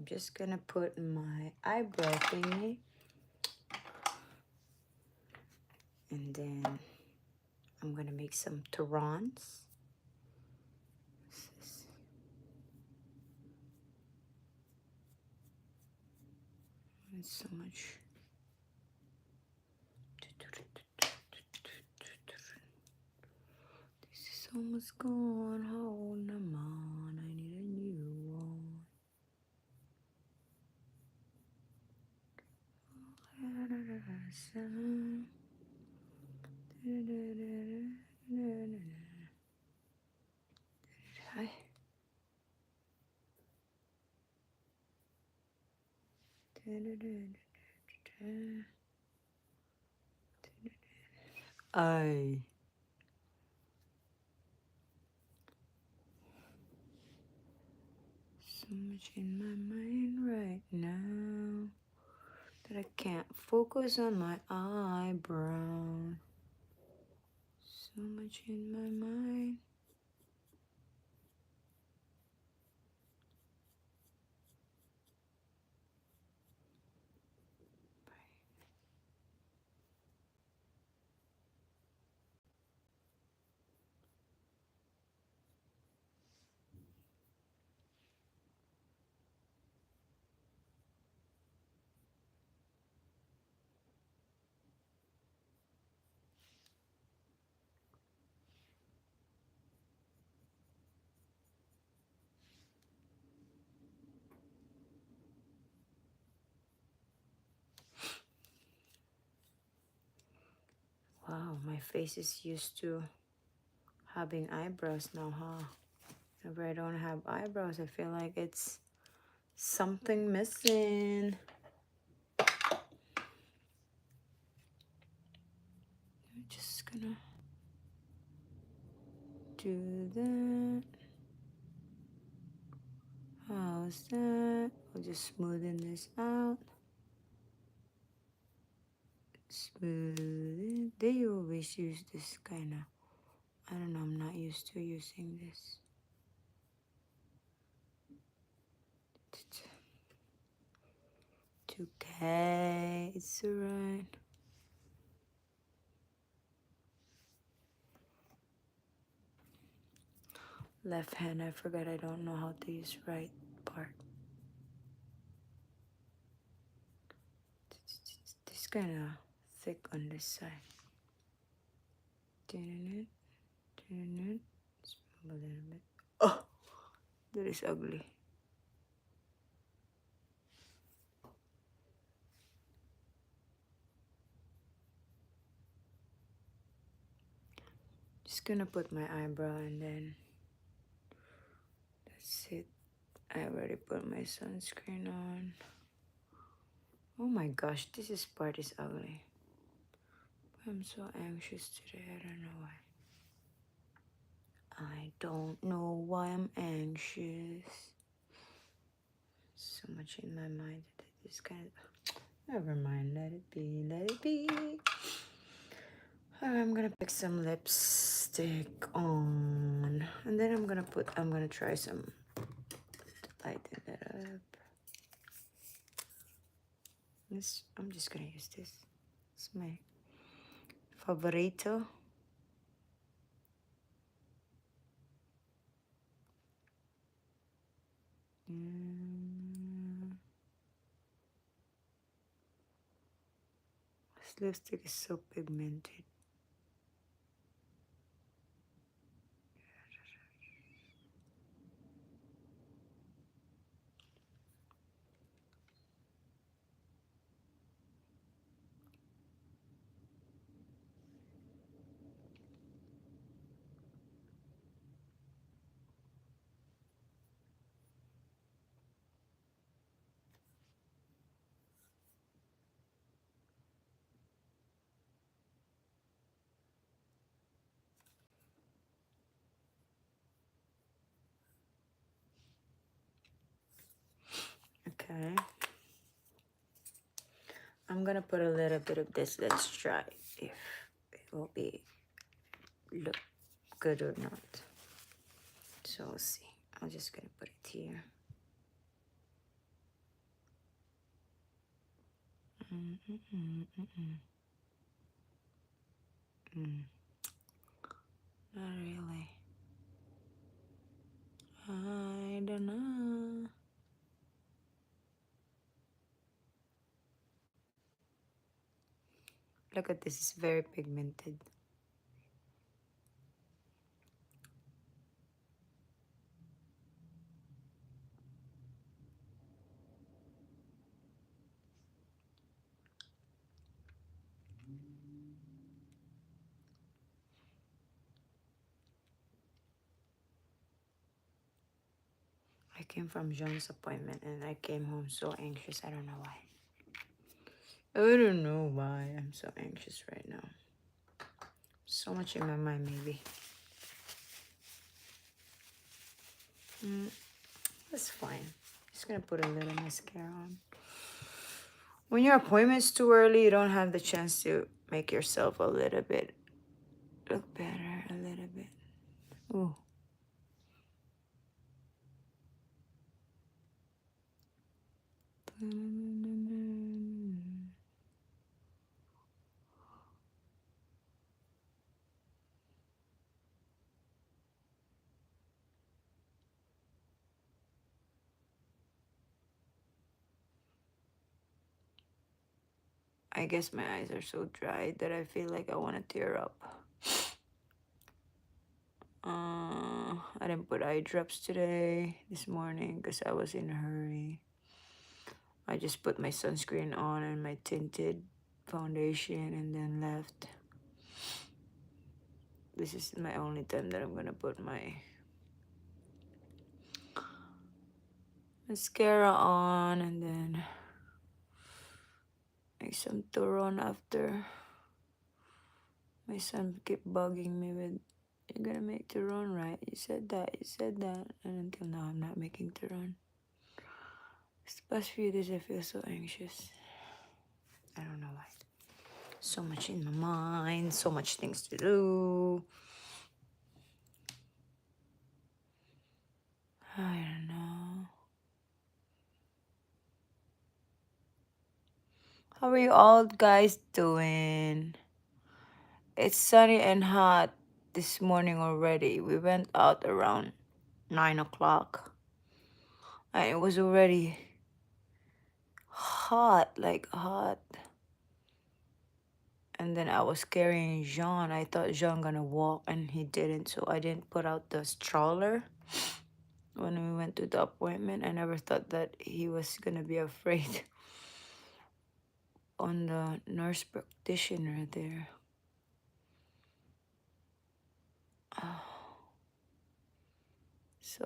just gonna put my eyebrow thingy, and then I'm gonna make some turons. It's so much. This is almost gone. How old am I? I need a new one. Hi. I so much in my mind right now that I can't focus on my eyebrow. So much in my mind. Wow, my face is used to having eyebrows now, huh? Whenever I don't have eyebrows, I feel like it's something missing. I'm just gonna do that. How's that? I'll just smoothen this out. Smooth it. They always use this kind of, I don't know, I'm not used to using this. It's okay, it's alright. Left hand, I forgot I don't know how to use right part. This kind of thick on this side. Turn it, smooth a little bit. Oh, that is ugly. Just gonna put my eyebrow and then that's it. I already put my sunscreen on. Oh my gosh, this part is ugly. I'm so anxious today. I don't know why. I don't know why I'm anxious. So much in my mind that this kind of... Never mind. Let it be. Let it be. I'm gonna pick some lipstick on, and then I'm gonna try some to lighten it up. I'm just gonna use this. It's my favorito. This lipstick is so pigmented. Okay. I'm gonna put a little bit of this. Let's try if it will be look good or not. So we'll see. I'm just gonna put it here. Mm, mm, mm, mm, mm. Mm, not really. I don't know. Look at this, it's very pigmented. I came from Jean's appointment and I came home so anxious. I don't know why. I don't know why I'm so anxious right now. So much in my mind, maybe. That's fine. Just gonna put a little mascara on. When your appointment's too early, you don't have the chance to make yourself a little bit look better. A little bit. Ooh. I guess my eyes are so dry that I feel like I want to tear up. I didn't put eye drops today, this morning, because I was in a hurry. I just put my sunscreen on and my tinted foundation and then left. This is my only time that I'm gonna put my mascara on and then make some turon after. My son kept bugging me with, "You're gonna make turon, right? You said that, you said that." And until now, I'm not making turon. This past few days, I feel so anxious. I don't know why. So much in my mind, so much things to do. I don't know. How are you all guys doing? It's sunny and hot this morning already. We went out around 9 o'clock. And it was already hot, like hot. And then I was carrying Jean. I thought Jean gonna walk and he didn't. So I didn't put out the stroller when we went to the appointment. I never thought that he was gonna be afraid on the nurse practitioner there. So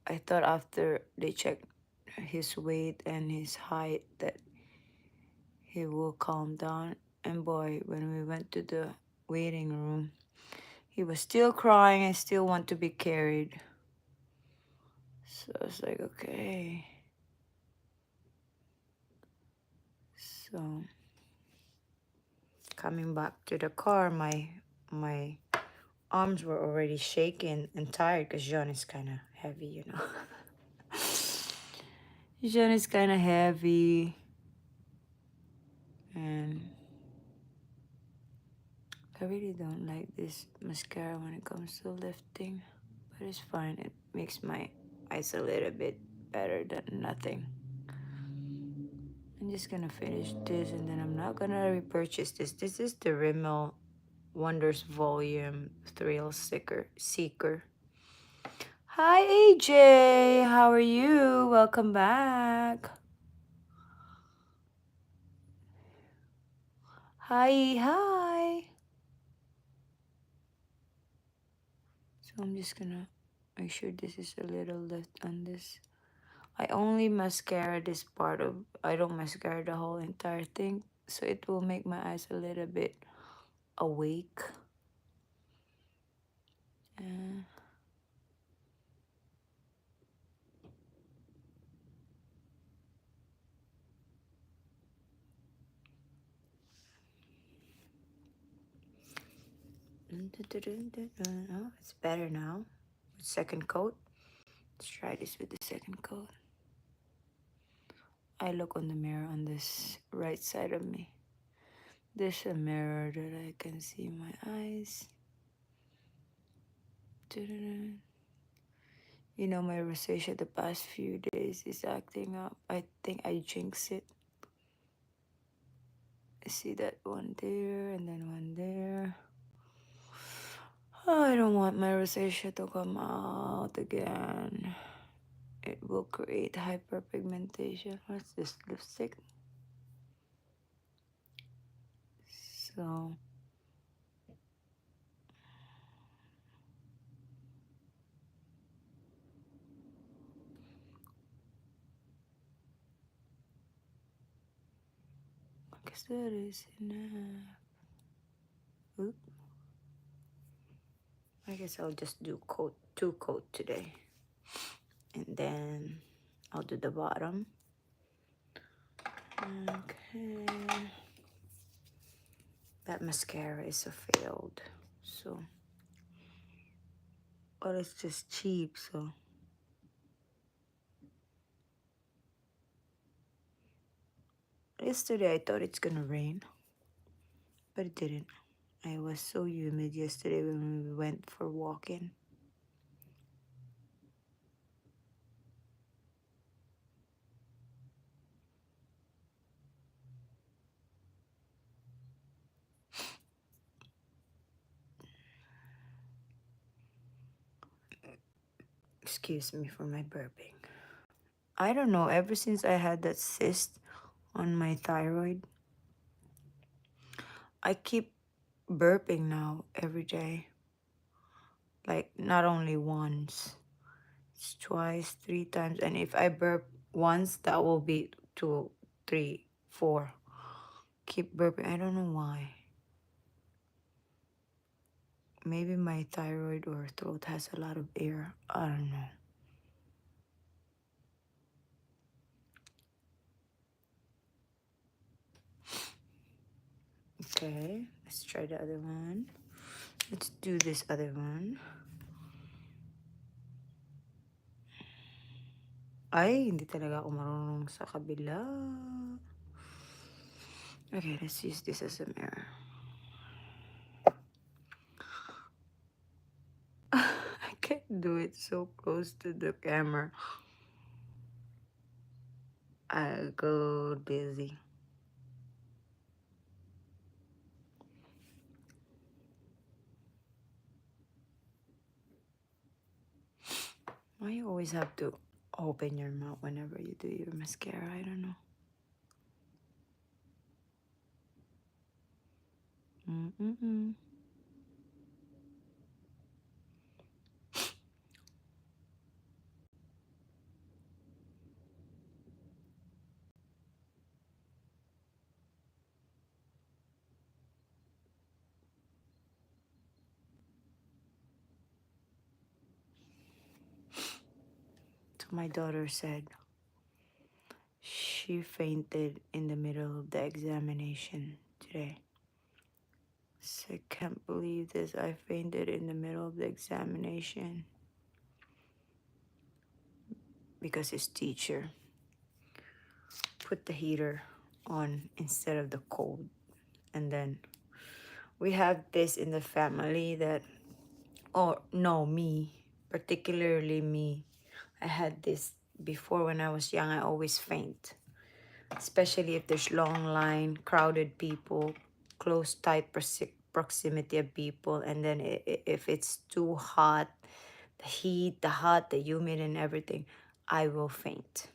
I thought after they checked his weight and his height that he will calm down. And boy, when we went to the waiting room, he was still crying and still want to be carried. So I was like, okay. So coming back to the car, my arms were already shaking and tired because John is kind of heavy, you know. John is kind of heavy, and I really don't like this mascara when it comes to lifting, but it's fine. It makes my eyes a little bit better than nothing. I'm just gonna finish this and then I'm not gonna repurchase this. This is the Rimmel Wonders Volume Thrill Seeker. Hi AJ, how are you? Welcome back. Hi. So I'm just gonna make sure this is a little left on this. I only mascara this part of, I don't mascara the whole entire thing. So it will make my eyes a little bit awake. Uh, oh, it's better now. Second coat. Let's try this with the second coat. I look on the mirror on this right side of me. There's a mirror that I can see my eyes. Dun-dun-dun. You know, my rosacea the past few days is acting up. I think I jinxed it. I see that one there and then one there. Oh, I don't want my rosacea to come out again. It will create hyperpigmentation. What's this lipstick? So, I guess that is enough. Oop. I guess I'll just do two coat today. And then I'll do the bottom. Okay. That mascara is a failed. So, but it's just cheap, so. Yesterday I thought it's gonna rain, but it didn't. I was so humid yesterday when we went for walking. Excuse me for my burping. I don't know, ever since I had that cyst on my thyroid, I keep burping now every day. Like, not only once, it's twice, 3 times. And if I burp once, that will be 2, 3, 4. Keep burping. I don't know why. Maybe my thyroid or throat has a lot of air. I don't know. Okay, let's try the other one. Let's do this other one. Ay, hindi talaga ako marunong sa kabila. Okay, let's use this as a mirror. I can't do it so close to the camera. I go dizzy. Why you always have to open your mouth whenever you do your mascara? I don't know. Mm-mm-mm. So my daughter said she fainted in the middle of the examination today. So I can't believe this. I fainted in the middle of the examination because his teacher put the heater on instead of the cold. And then we have this in the family that, oh no, me, particularly me. I had this before when I was young. I always faint, especially if there's long line, crowded people, close tight proximity of people, and then if it's too hot, the heat, the hot, the humid, and everything, I will faint.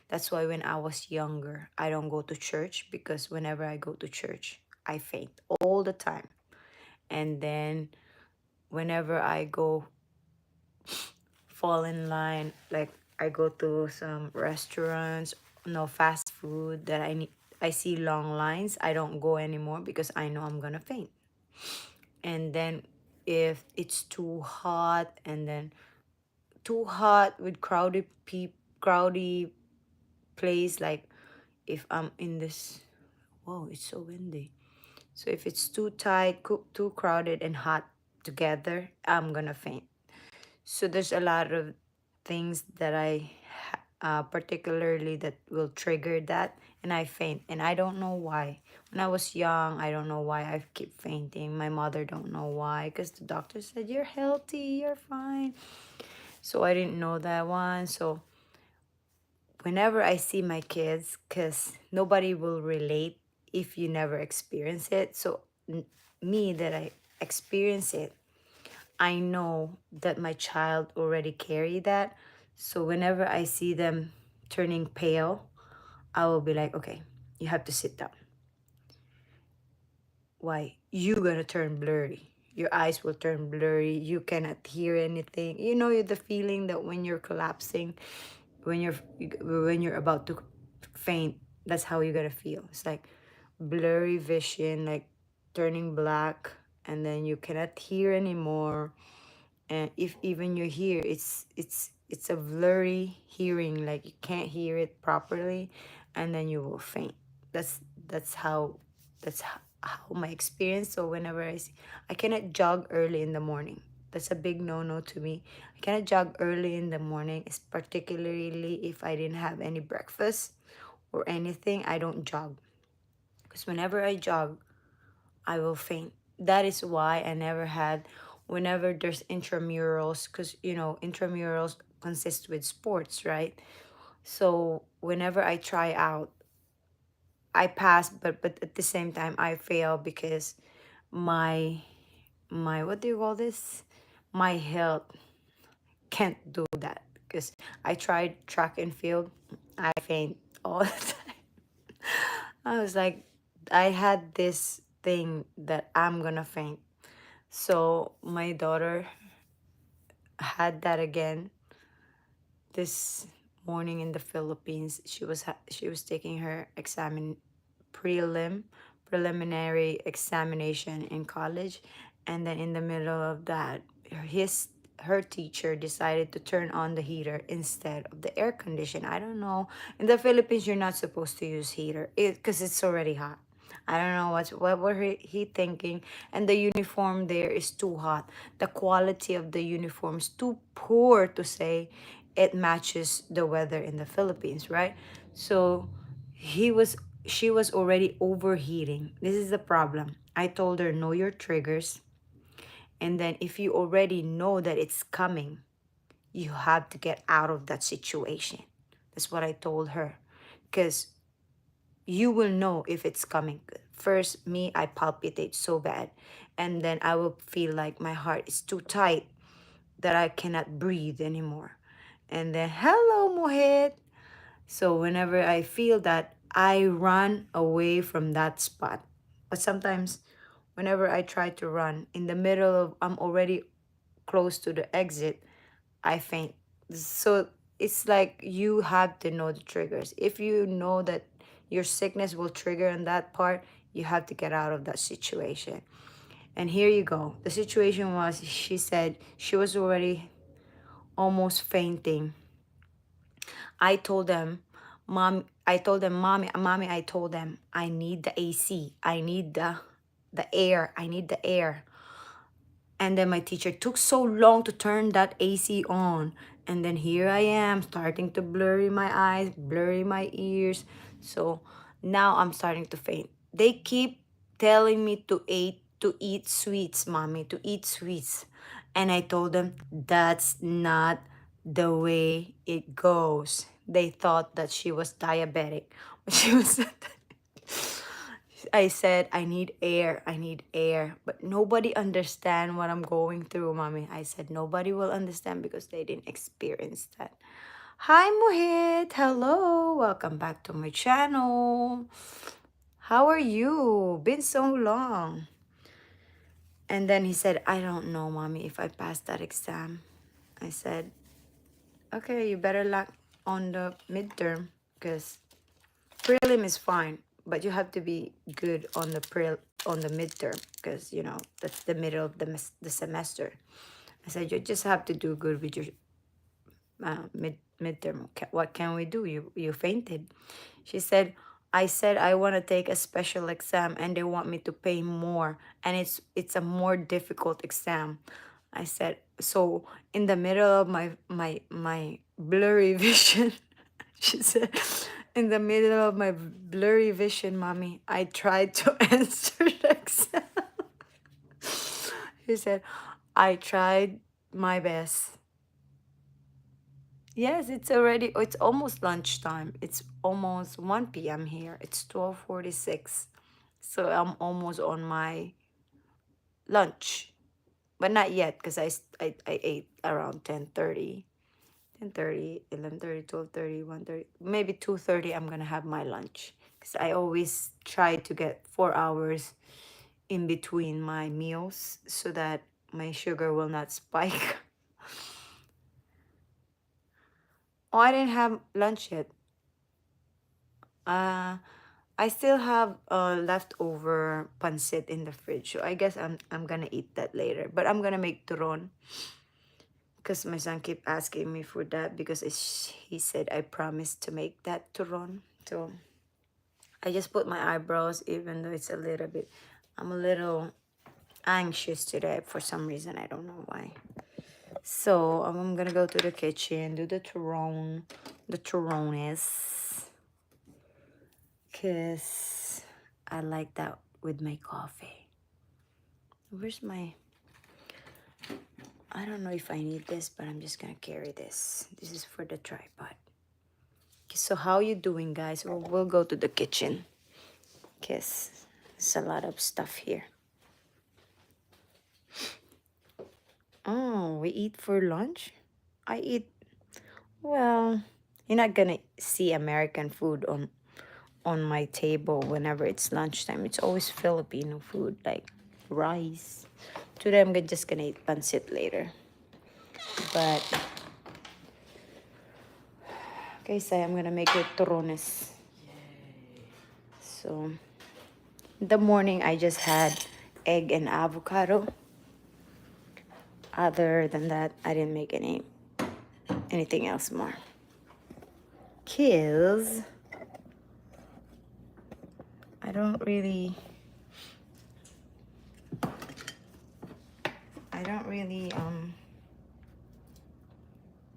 That's why when I was younger, I don't go to church because whenever I go to church, I faint all the time. And then whenever I go fall in line, like I go to some restaurants, no fast food that I see long lines, I don't go anymore because I know I'm gonna faint. And then if it's too hot and then too hot with crowdy place, like if I'm in this, whoa, it's so windy. So if it's too tight, too crowded and hot together, I'm gonna faint. So there's a lot of things that particularly that will trigger that, and I faint, and I don't know why. When I was young, I don't know why I keep fainting. My mother don't know why, because the doctor said you're healthy, you're fine. So I didn't know that one. So whenever I see my kids, because nobody will relate if you never experience it. So me that I experience it, I know that my child already carry that. So whenever I see them turning pale, I will be like, okay, you have to sit down. Why? You gonna turn blurry. Your eyes will turn blurry. You cannot hear anything. You know the feeling that when you're collapsing, when you're about to faint, that's how you're gonna feel. It's like blurry vision, like turning black, and then you cannot hear anymore. And if even you hear, it's a blurry hearing, like you can't hear it properly, and then you will faint. That's how my experience. So whenever I cannot jog early in the morning. That's a big no-no to me. I cannot jog early in the morning, it's particularly if I didn't have any breakfast or anything. I don't jog, because whenever I jog, I will faint. That is why I never had, whenever there's intramurals, because intramurals consist with sports, right? So whenever I try out, I pass, but at the same time I fail, because my what do you call this? My health can't do that, because I tried track and field, I faint all the time. I was like, I had this thing that I'm gonna faint. So my daughter had that again this morning in the Philippines. She was taking her preliminary examination in college, and then in the middle of that, his her teacher decided to turn on the heater instead of the air condition. I don't know. In the Philippines, you're not supposed to use heater because it's already hot. I don't know what were he thinking. And the uniform there is too hot. The quality of the uniform is too poor to say it matches the weather in the Philippines, right? So he was she was already overheating. This is the problem. I told her, know your triggers, and then if you already know that it's coming, you have to get out of that situation. That's what I told her. Because you will know if it's coming. First, me, I palpitate so bad. And then I will feel like my heart is too tight that I cannot breathe anymore. And then, hello, Mohit. So whenever I feel that, I run away from that spot. But sometimes, whenever I try to run, in the middle of, I'm already close to the exit, I faint. So it's like you have to know the triggers. If you know that your sickness will trigger in that part, you have to get out of that situation. And here you go. The situation was, she said she was already almost fainting. I told them, mommy, I told them, I need the AC. I need the air. I need the air. And then my teacher took so long to turn that AC on. And then here I am starting to blurry my eyes, blurry my ears. So now I'm starting to faint. They keep telling me to eat sweets, mommy, to eat sweets. And I told them that's not the way it goes. They thought that she was diabetic. But she was I said, I need air, I need air. But nobody understand what I'm going through, mommy. I said, nobody will understand because they didn't experience that. Hi, Mohit. Hello. Welcome back to my channel. How are you? Been so long. And then he said, I don't know, mommy, if I passed that exam. I said, okay, you better luck on the midterm, because prelim is fine, but you have to be good on the midterm, because that's the middle of the semester. I said you just have to do good with your midterm. What can we do? You fainted. She said, I said I want to take a special exam and they want me to pay more, and it's a more difficult exam. I said, so in the middle of my blurry vision, She said, in the middle of my blurry vision, mommy, I tried to answer the exam. She said, I tried my best. Yes, it's already, it's almost lunchtime. It's almost 1 p.m. here. It's 12:46. So I'm almost on my lunch. But not yet because I ate around 10:30. 10:30, 11:30, 12:30, 1:30, maybe 2:30 I'm going to have my lunch. Because I always try to get 4 hours in between my meals so that my sugar will not spike. Oh, I didn't have lunch yet. I still have leftover pancit in the fridge, so I guess I'm gonna eat that later. But I'm gonna make turon because my son keep asking me for that because he said I promised to make that turon. So I just put my eyebrows, even though it's a little bit. I'm a little anxious today for some reason. I don't know why. So I'm gonna go to the kitchen, do the turon, the turones, because I like that with my coffee. Where's my... I don't know if I need this, but I'm just gonna carry this. This is for the tripod. Okay, so how you doing, guys? We'll go to the kitchen because there's a lot of stuff here. Oh, we eat for lunch? I eat... Well, you're not gonna see American food on my table whenever it's lunchtime. It's always Filipino food, like rice. Today I'm just gonna eat pancit later. But okay, so I'm gonna make it turones. So in the morning I just had egg and avocado. Other than that, I didn't make anything else more. Cause I don't really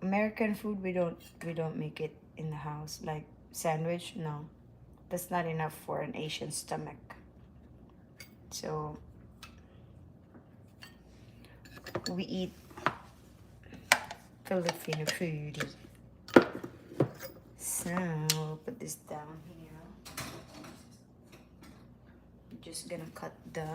American food, we don't make it in the house. Like sandwich, no. That's not enough for an Asian stomach. So we eat Filipino food. So we'll put this down here. I'm just gonna cut the...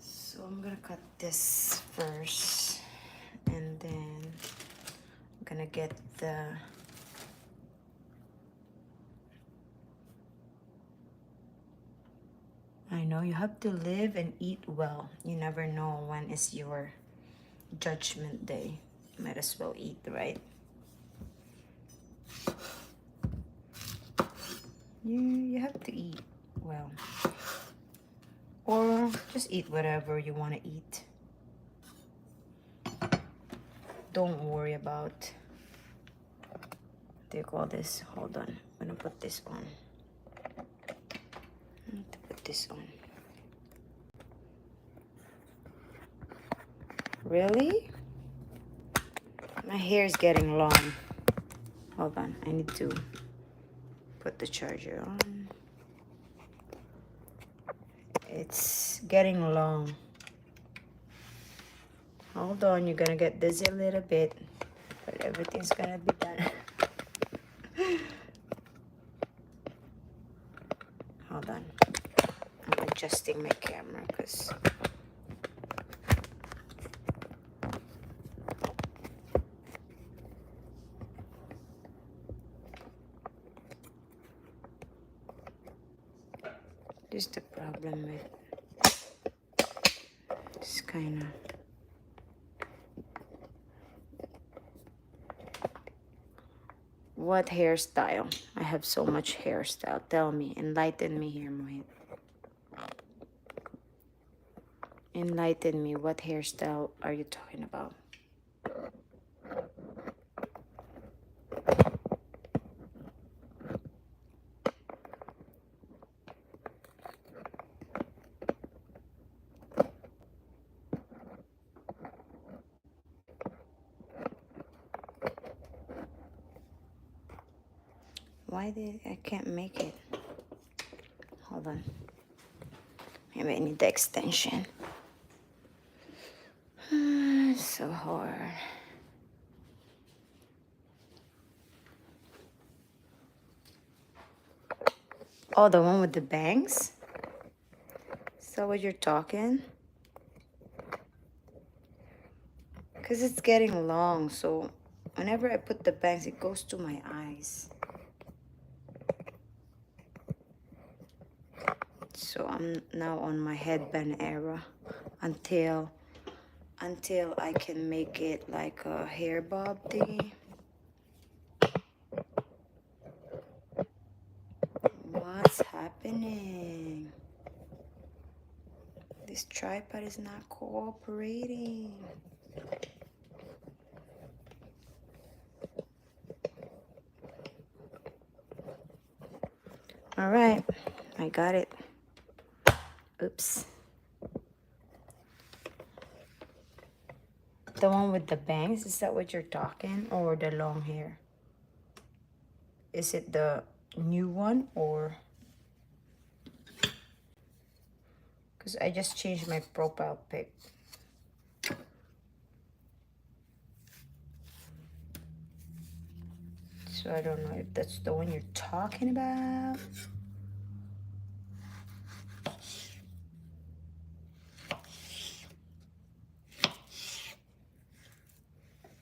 So I'm gonna cut this first, and then I'm gonna get the... I know you have to live and eat well. You never know when is your judgment day. Might as well eat, right? You have to eat well. Or just eat whatever you want to eat. Don't worry about... What do you call this? Hold on. I'm gonna put this on. I need to put this on. Really? My hair is getting long. Hold on. I need to put the charger on. It's getting long. Hold on. You're gonna get dizzy a little bit, but everything's gonna be done. Hold on. I'm adjusting my camera because... This is the problem with this kind of... What hairstyle? I have so much hairstyle. Tell me. Enlighten me here, Mohit. Enlighten me. What hairstyle are you talking about? Why did I can't make it? Hold on. Maybe I need the extension. It's so hard. Oh, the one with the bangs? Is that what you're talking? Because it's getting long, so whenever I put the bangs, it goes to my eyes. So I'm now on my headband era until I can make it like a hair bob thingy. What's happening? This tripod is not cooperating. All right, I got it. Oops. The one with the bangs, is that what you're talking? Or the long hair? Is it the new one or? Because I just changed my profile pic. So I don't know if that's the one you're talking about.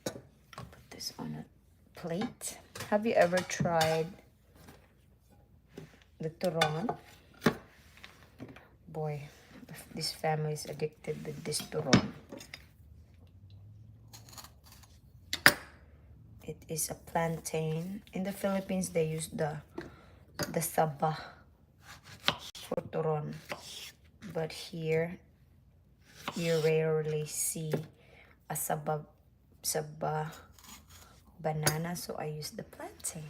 Put this on a plate. Have you ever tried the turon? Boy, this family is addicted with this turon. It is a plantain. In the Philippines, they use the saba for turon. But here, you rarely see a saba banana, so I use the plantain.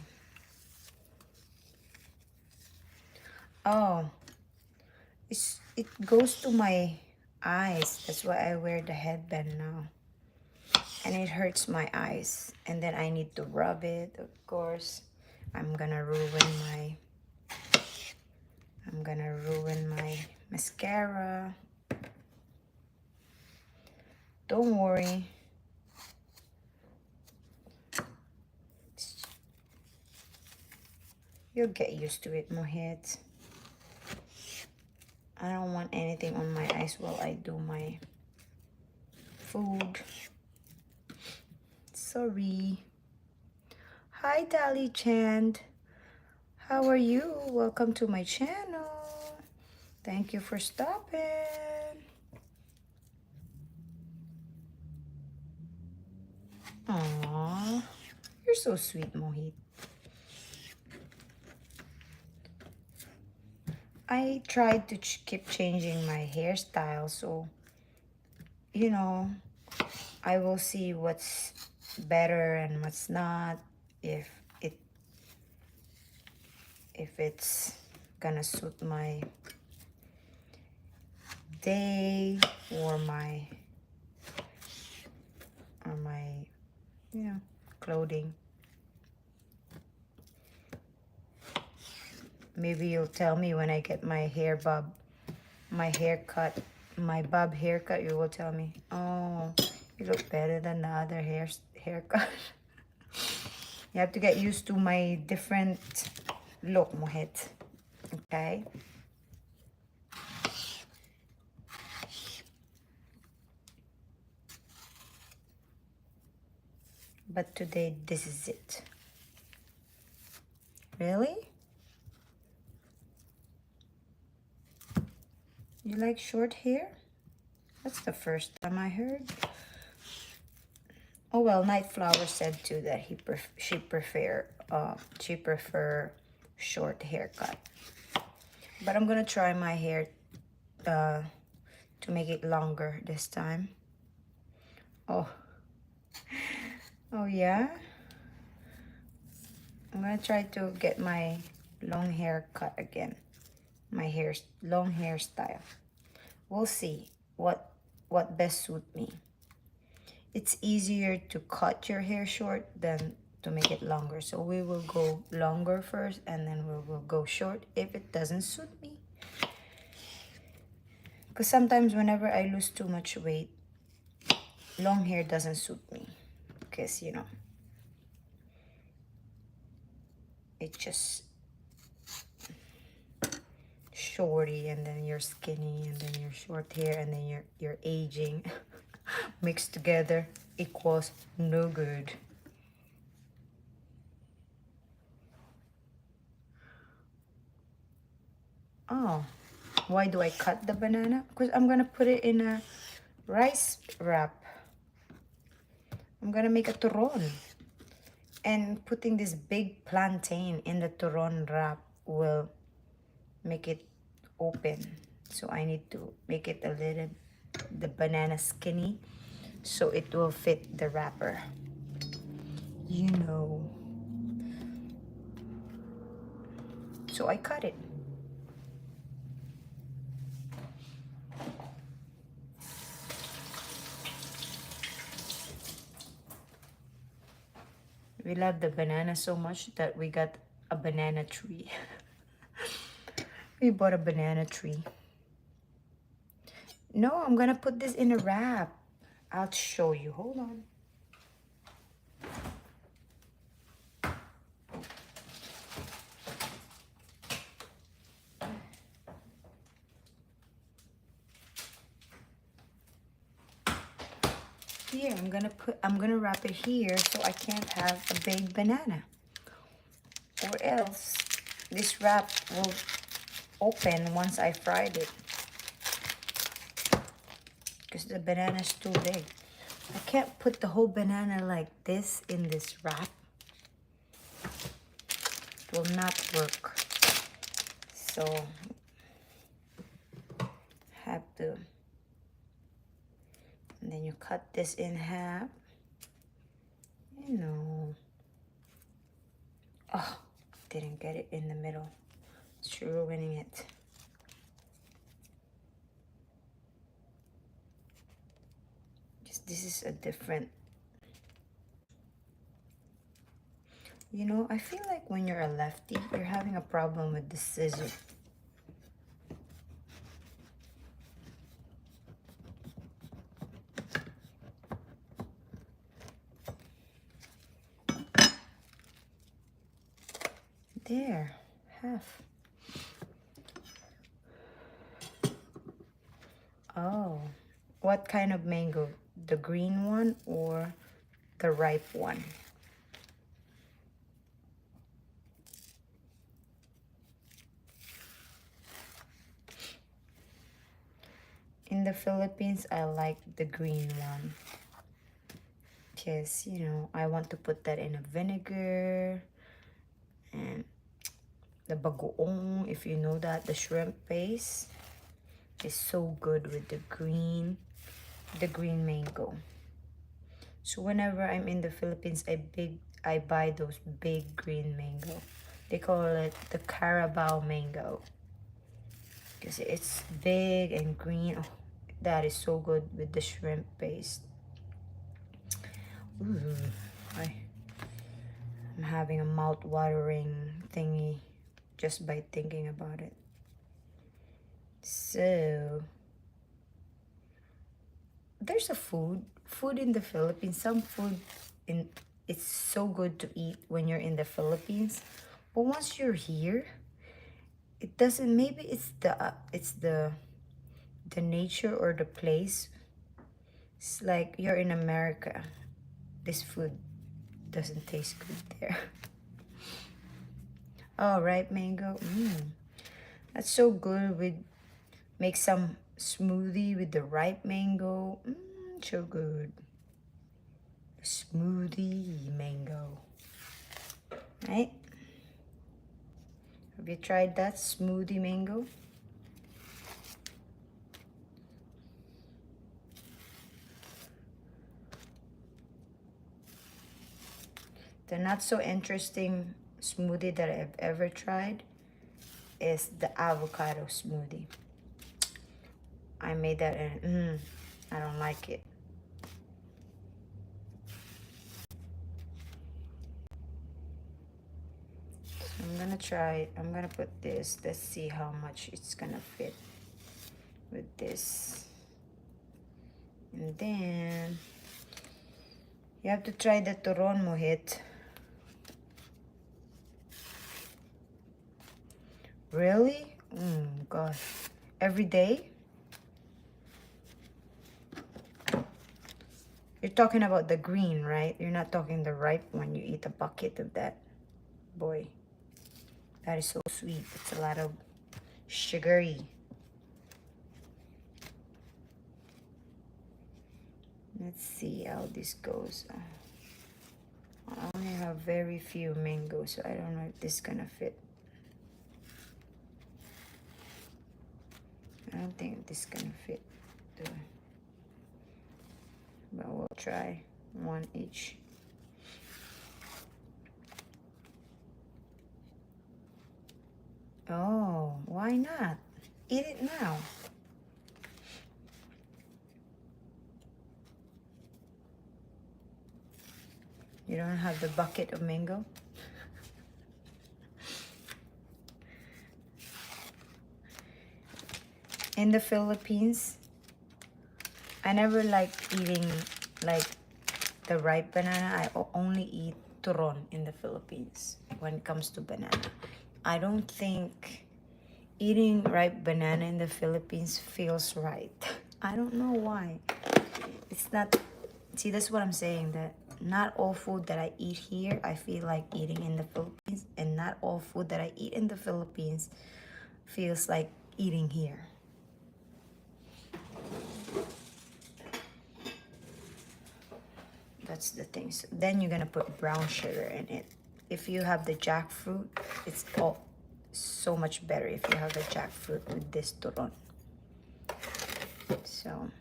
Oh, it goes to my eyes. That's why I wear the headband now. And it hurts my eyes. And then I need to rub it, of course. I'm gonna ruin my mascara. Don't worry. You'll get used to it, Mohit. I don't want anything on my eyes while I do my food. Sorry. Hi, Dali Chand. How are you? Welcome to my channel. Thank you for stopping. Aww. You're so sweet, Mohit. I tried to keep changing my hairstyle, so, you know, I will see what's better and what's not, if it's gonna suit my day or my clothing. Maybe you'll tell me when I get my bob haircut, you will tell me, oh, you look better than the other haircut. You have to get used to my different look, Mohit. Okay? But today, this is it. Really? You like short hair? That's the first time I heard. Oh well, Night Flower said too that she prefer she prefer short haircut. But I'm gonna try my hair to make it longer this time. Oh, oh yeah. I'm gonna try to get my long hair cut again. My long hairstyle. We'll see what best suit me. It's easier to cut your hair short than to make it longer. So we will go longer first and then we will go short if it doesn't suit me. Because sometimes whenever I lose too much weight, long hair doesn't suit me. Because, you know, it just shorty and then you're skinny and then you're short hair and then you're aging. Mixed together equals no good. Oh, why do I cut the banana? Because I'm gonna put it in a rice wrap. I'm gonna make a turon. And putting this big plantain in the turon wrap will make it open. So I need to make it a little, the banana skinny, so it will fit the wrapper. You know. So I cut it. We love the banana so much that we got a banana tree. We bought a banana tree. No, I'm gonna put this in a wrap. I'll show you. Hold on. Here, I'm gonna wrap it here so I can't have a big banana. Or else this wrap will open once I fried it. Because the banana is too big. I can't put the whole banana like this in this wrap. It will not work. So have to, and then you cut this in half. You know. Oh, didn't get it in the middle. It's ruining it. This is a different, you know, I feel like when you're a lefty, you're having a problem with the scissors. There, half. Oh, what kind of mango? The green one or the ripe one? In the Philippines, I like the green one. Because, you know, I want to put that in a vinegar. And the bagoong, if you know that, the shrimp paste is so good with the green mango. So whenever I'm in the Philippines, I buy those big green mango. They call it the Carabao mango. Because it's big and green. Oh, that is so good with the shrimp paste. Ooh, I'm having a mouth-watering thingy just by thinking about it. So there's a food in the Philippines. Some food it's so good to eat when you're in the Philippines, but once you're here, it doesn't. Maybe it's the nature or the place. It's like you're in America. This food doesn't taste good there. Oh, ripe mango. That's so good. With make some smoothie with the ripe mango. So good. Smoothie mango. right? Have you tried that smoothie mango? The not so interesting smoothie that I've ever tried is the avocado smoothie. I made that and I don't like it. So I'm gonna try, I'm gonna put this. Let's see how much it's gonna fit with this. And then you have to try the turon mohit. Really? Gosh. Every day? You're talking about the green, right? You're not talking the ripe one. You eat a bucket of that. Boy, that is so sweet. It's a lot of sugary. Let's see how this goes. I only have very few mangoes, so I don't know if this is gonna fit. I don't think this is gonna fit, though. But we'll try one each. Oh, why not? Eat it now. You don't have the bucket of mango? In the Philippines, I never like eating like the ripe banana. I only eat turon in the Philippines when it comes to banana. I don't think eating ripe banana in the Philippines feels right. I don't know why. It's not, see, that's what I'm saying, that not all food that I eat here, I feel like eating in the Philippines, and not all food that I eat in the Philippines feels like eating here. That's the thing. So then you're gonna put brown sugar in it. If you have the jackfruit, it's so much better if you have the jackfruit with this turon. So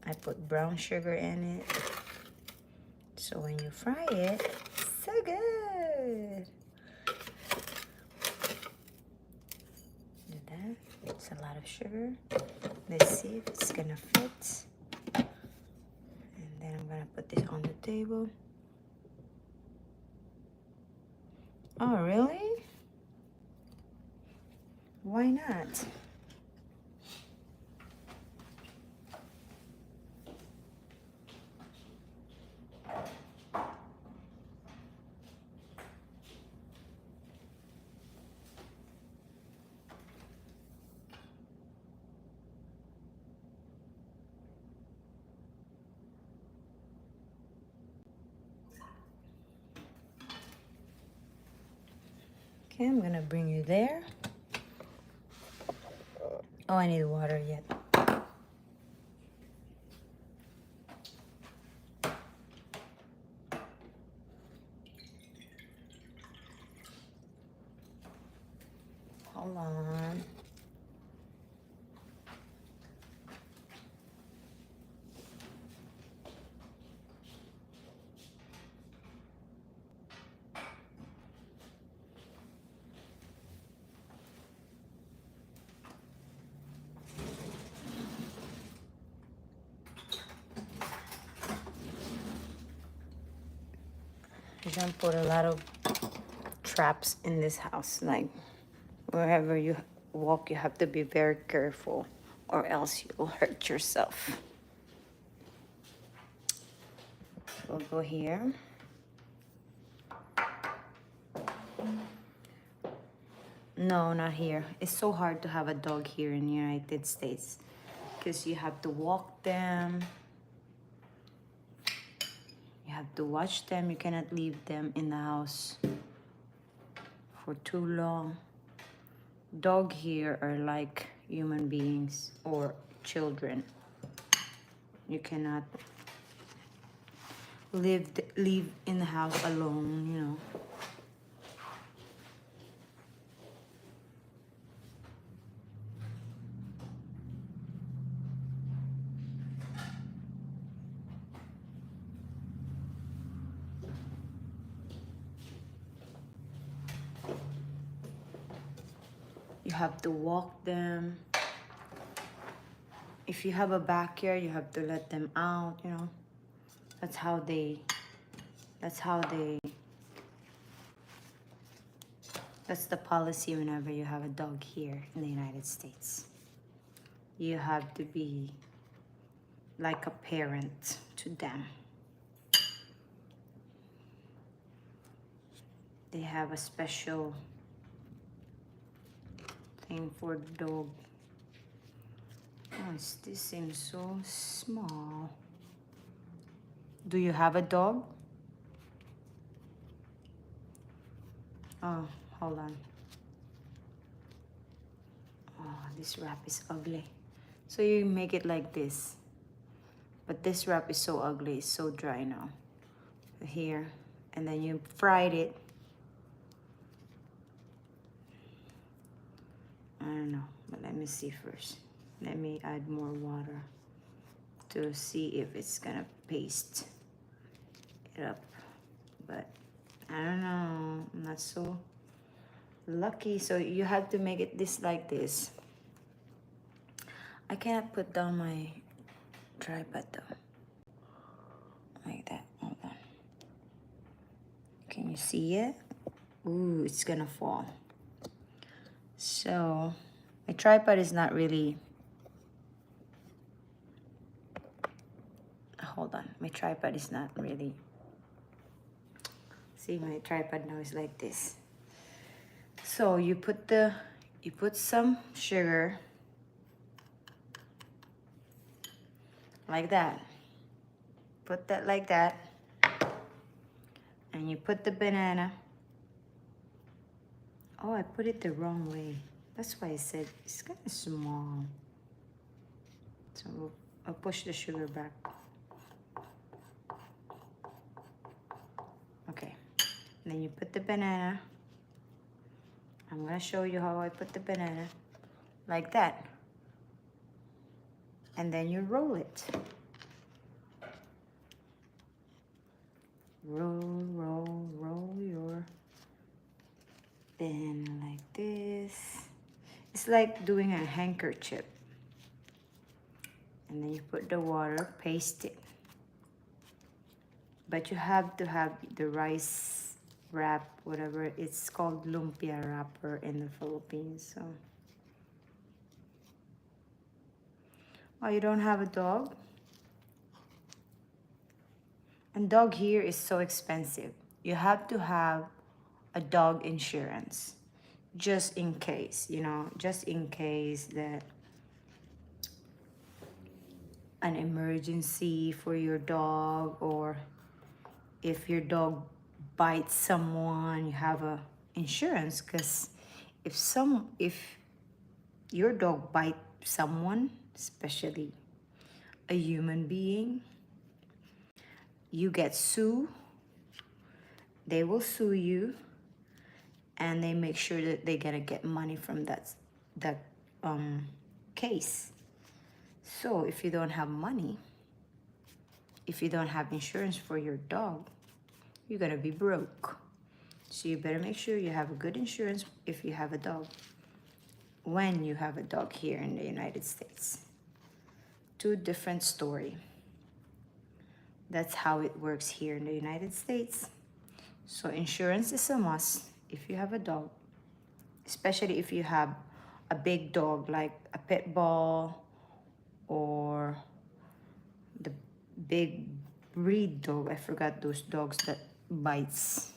I put brown sugar in it. So when you fry it, so good. Do that. It's a lot of sugar. Let's see if it's gonna fit. And then I'm gonna put this on the table. Oh, really? Why not? Okay, I'm gonna bring you there. Oh, I need water yet. Hold on. You don't put a lot of traps in this house. Like wherever you walk, you have to be very careful, or else you'll hurt yourself. We'll go here. No, not here. It's so hard to have a dog here in the United States because you have to walk them. You have to watch them. You cannot leave them in the house for too long. Dog here are like human beings or children. You cannot live in the house alone, you know. You have to walk them. If you have a backyard, you have to let them out, you know. That's how they, that's the policy whenever you have a dog here in the United States. You have to be like a parent to them. They have a special thing for the dog. Oh, this seems so small. Do you have a dog? Oh, hold on. Oh, this wrap is ugly. So you make it like this. But this wrap is so ugly. It's so dry now. Here. And then you fried it. I don't know. But let me see first. Let me add more water to see if it's gonna paste it up. But I don't know. I'm not so lucky. So you have to make it this like this. I cannot put down my tripod though. Like that. Hold on. Can you see it? Ooh, it's gonna fall. So my tripod is not really. Hold on. My tripod is not really. See, my tripod now is like this. So you put some sugar like that. Put that like that. And you put the banana. Oh, I put it the wrong way. That's why I said it's kind of small. So I'll push the sugar back. Okay. And then you put the banana. I'm gonna show you how I put the banana. Like that. And then you roll it. Roll your banana like this. It's like doing a handkerchief. And then you put the water, paste it. But you have to have the rice wrap, whatever. It's called lumpia wrapper in the Philippines. So, oh, you don't have a dog? And dog here is so expensive. You have to have a dog insurance. Just in case, you know, just in case that an emergency for your dog, or if your dog bites someone, you have a insurance. Because if your dog bites someone, especially a human being, you get sued. They will sue you, and they make sure that they're gonna get money from that case. So if you don't have money, if you don't have insurance for your dog, you're gonna be broke. So you better make sure you have a good insurance if you have a dog. When you have a dog here in the United States. Two different story. That's how it works here in the United States. So insurance is a must if you have a dog, especially if you have a big dog like a pit bull or the big breed dog. I forgot those dogs that bites.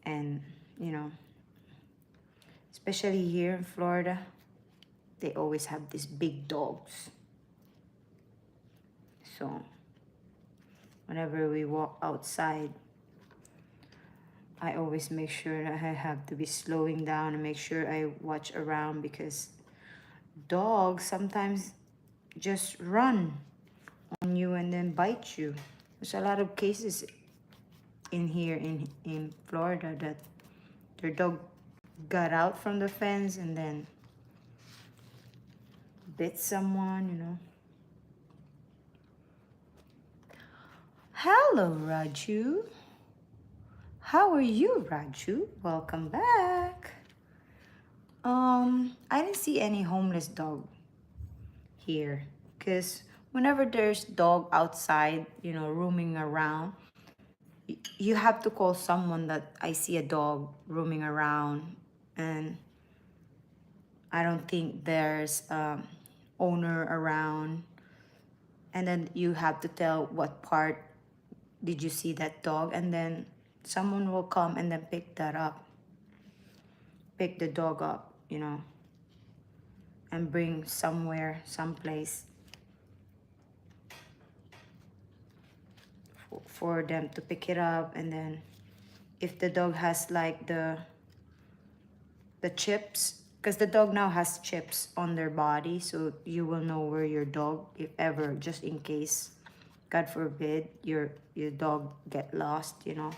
And, you know, especially here in Florida, they always have these big dogs. So whenever we walk outside, I always make sure that I have to be slowing down and make sure I watch around, because dogs sometimes just run on you and then bite you. There's a lot of cases in here in Florida that their dog got out from the fence and then bit someone, you know. Hello, Raju. How are you, Raju? Welcome back. I didn't see any homeless dog here because whenever there's dog outside, you know, roaming around, you have to call someone that I see a dog roaming around, and I don't think there's owner around, and then you have to tell what part did you see that dog, and then someone will come and then pick the dog up, you know, and bring someplace for them to pick it up. And then if the dog has like the chips, because the dog now has chips on their body, so you will know where your dog, if ever, just in case, God forbid, your dog get lost, you know.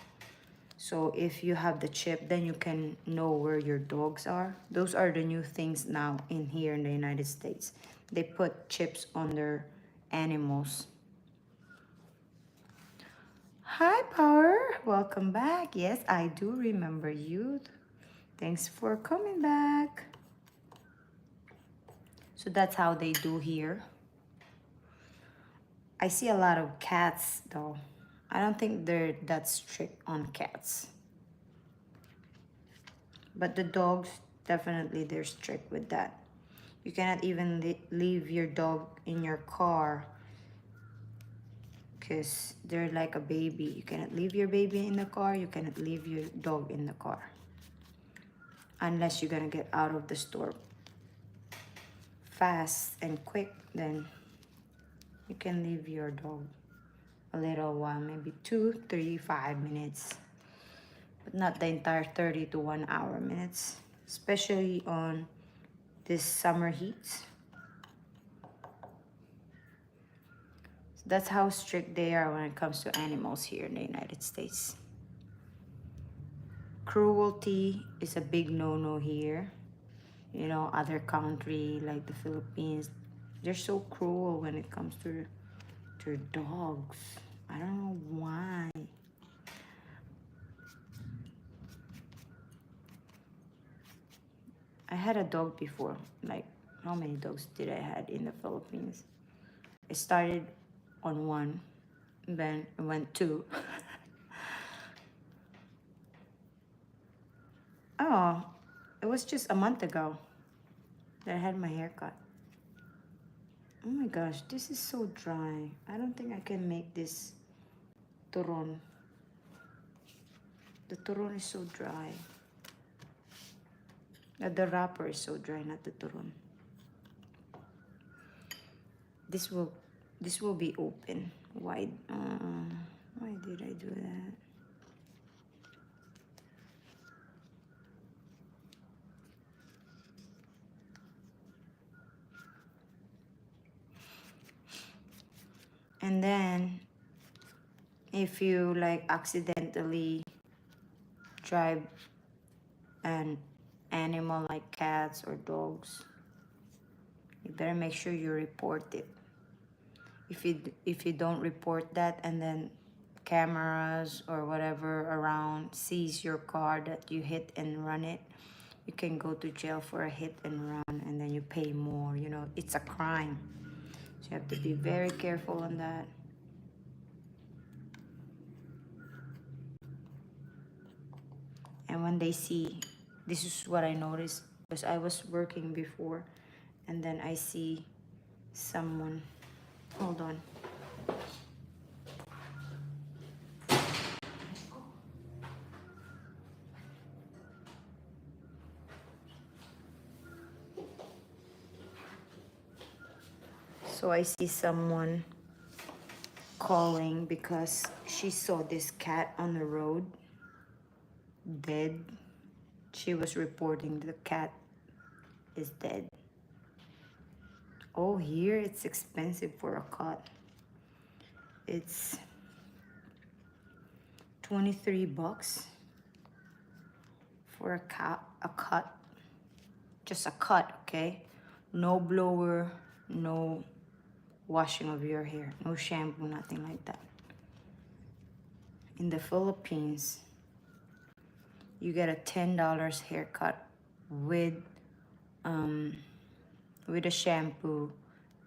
So if you have the chip, then you can know where your dogs are. Those are the new things now in here in the United States. They put chips on their animals. Hi, Power. Welcome back. Yes, I do remember you. Thanks for coming back. So that's how they do here. I see a lot of cats though. I don't think they're that strict on cats. But the dogs, definitely they're strict with that. You cannot even leave your dog in your car because they're like a baby. You cannot leave your baby in the car. You cannot leave your dog in the car. Unless you're gonna get out of the store fast and quick, then you can leave your dog a little while, maybe 2, 3, 5 minutes, but not the entire 30 to 1 hour minutes, especially on this summer heat. So that's how strict they are when it comes to animals here in the United States. Cruelty is a big no-no here. You know, other country like the Philippines, they're so cruel when it comes to dogs. I don't know why. I had a dog before. Like, how many dogs did I had in the Philippines? I started on 1, then I went 2. Oh, it was just a month ago that I had my hair cut. Oh my gosh, this is so dry. I don't think I can make this turon. The turon is so dry. The wrapper is so dry, not the turon. This will be open. Why did I do that? And then if you like accidentally drive an animal like cats or dogs, you better make sure you report it. If you don't report that, and then cameras or whatever around sees your car that you hit and run it, you can go to jail for a hit and run, and then you pay more. You know, it's a crime. So you have to be very careful on that. And when they see, this is what I noticed, because I was working before, and then I see someone, hold on. So I see someone calling because she saw this cat on the road, dead. She was reporting the cat is dead. Oh, here it's expensive for a cat. It's $23 for a cut. Just a cut, okay? No blower, no washing of your hair, no shampoo, nothing like that. In the Philippines, you get a $10 haircut with a shampoo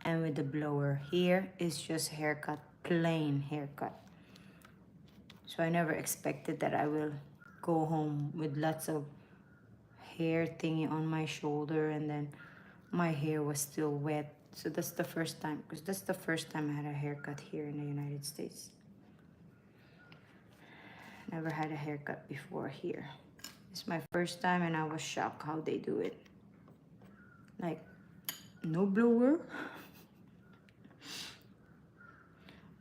and with the blower. Here is just haircut, plain haircut. So I never expected that I will go home with lots of hair thingy on my shoulder and then my hair was still wet. So that's the first time, because that's the first time I had a haircut here in the United States. Never had a haircut before here. It's my first time and I was shocked how they do it. Like, no blower?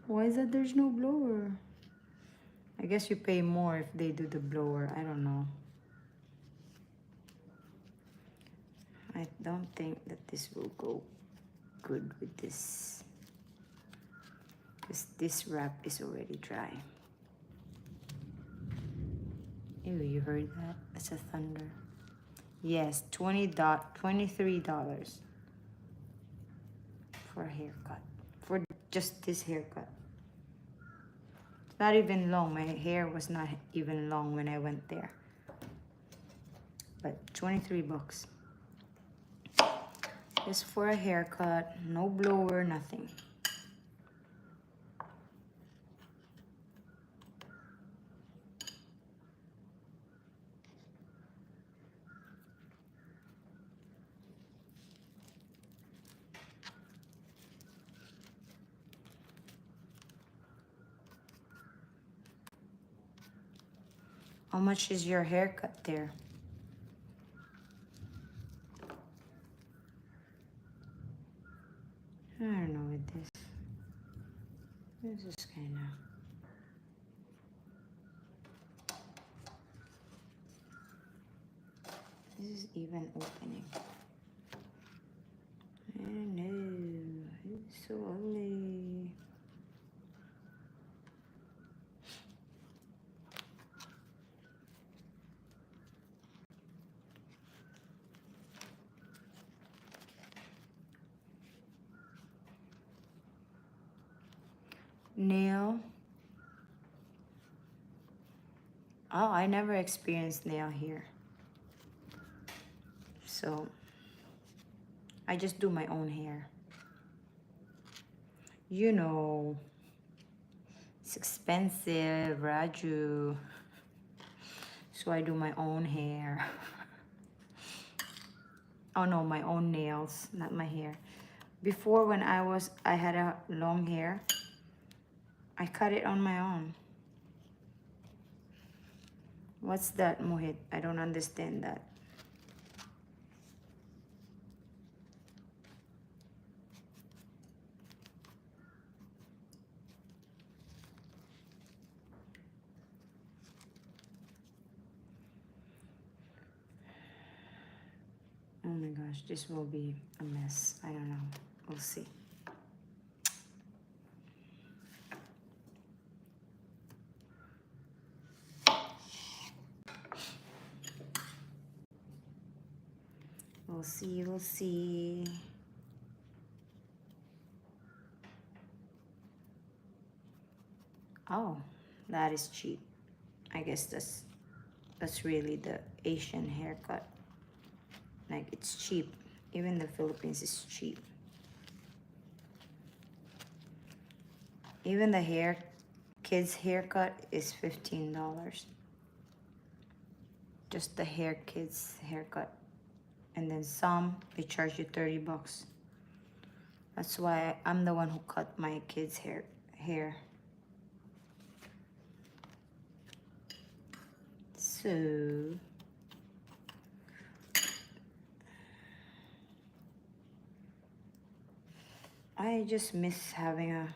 Why is that there's no blower? I guess you pay more if they do the blower. I don't know. I don't think that this will go good with this, because this wrap is already dry. Ew, you heard that? That's a thunder. Yes, $23 for a haircut. For just this haircut. It's not even long. My hair was not even long when I went there. But $23. Just for a haircut, no blower, nothing. How much is your haircut there? I don't know with this. This is kind of... This is even opening. I don't know. It's so ugly. Nail. Oh, I never experienced nail here. So I just do my own hair. You know, it's expensive, Raju. So I do my own hair. Oh no, my own nails, not my hair. Before, when I had a long hair, I cut it on my own. What's that, Mohit? I don't understand that. Oh my gosh, this will be a mess. I don't know. We'll see. We'll see, we'll see. Oh, that is cheap. I guess that's really the Asian haircut. Like, it's cheap. Even the Philippines is cheap. Even the kids haircut is $15. Just the kids haircut. And then some, they charge you $30. That's why I'm the one who cut my kids' hair. So I just miss having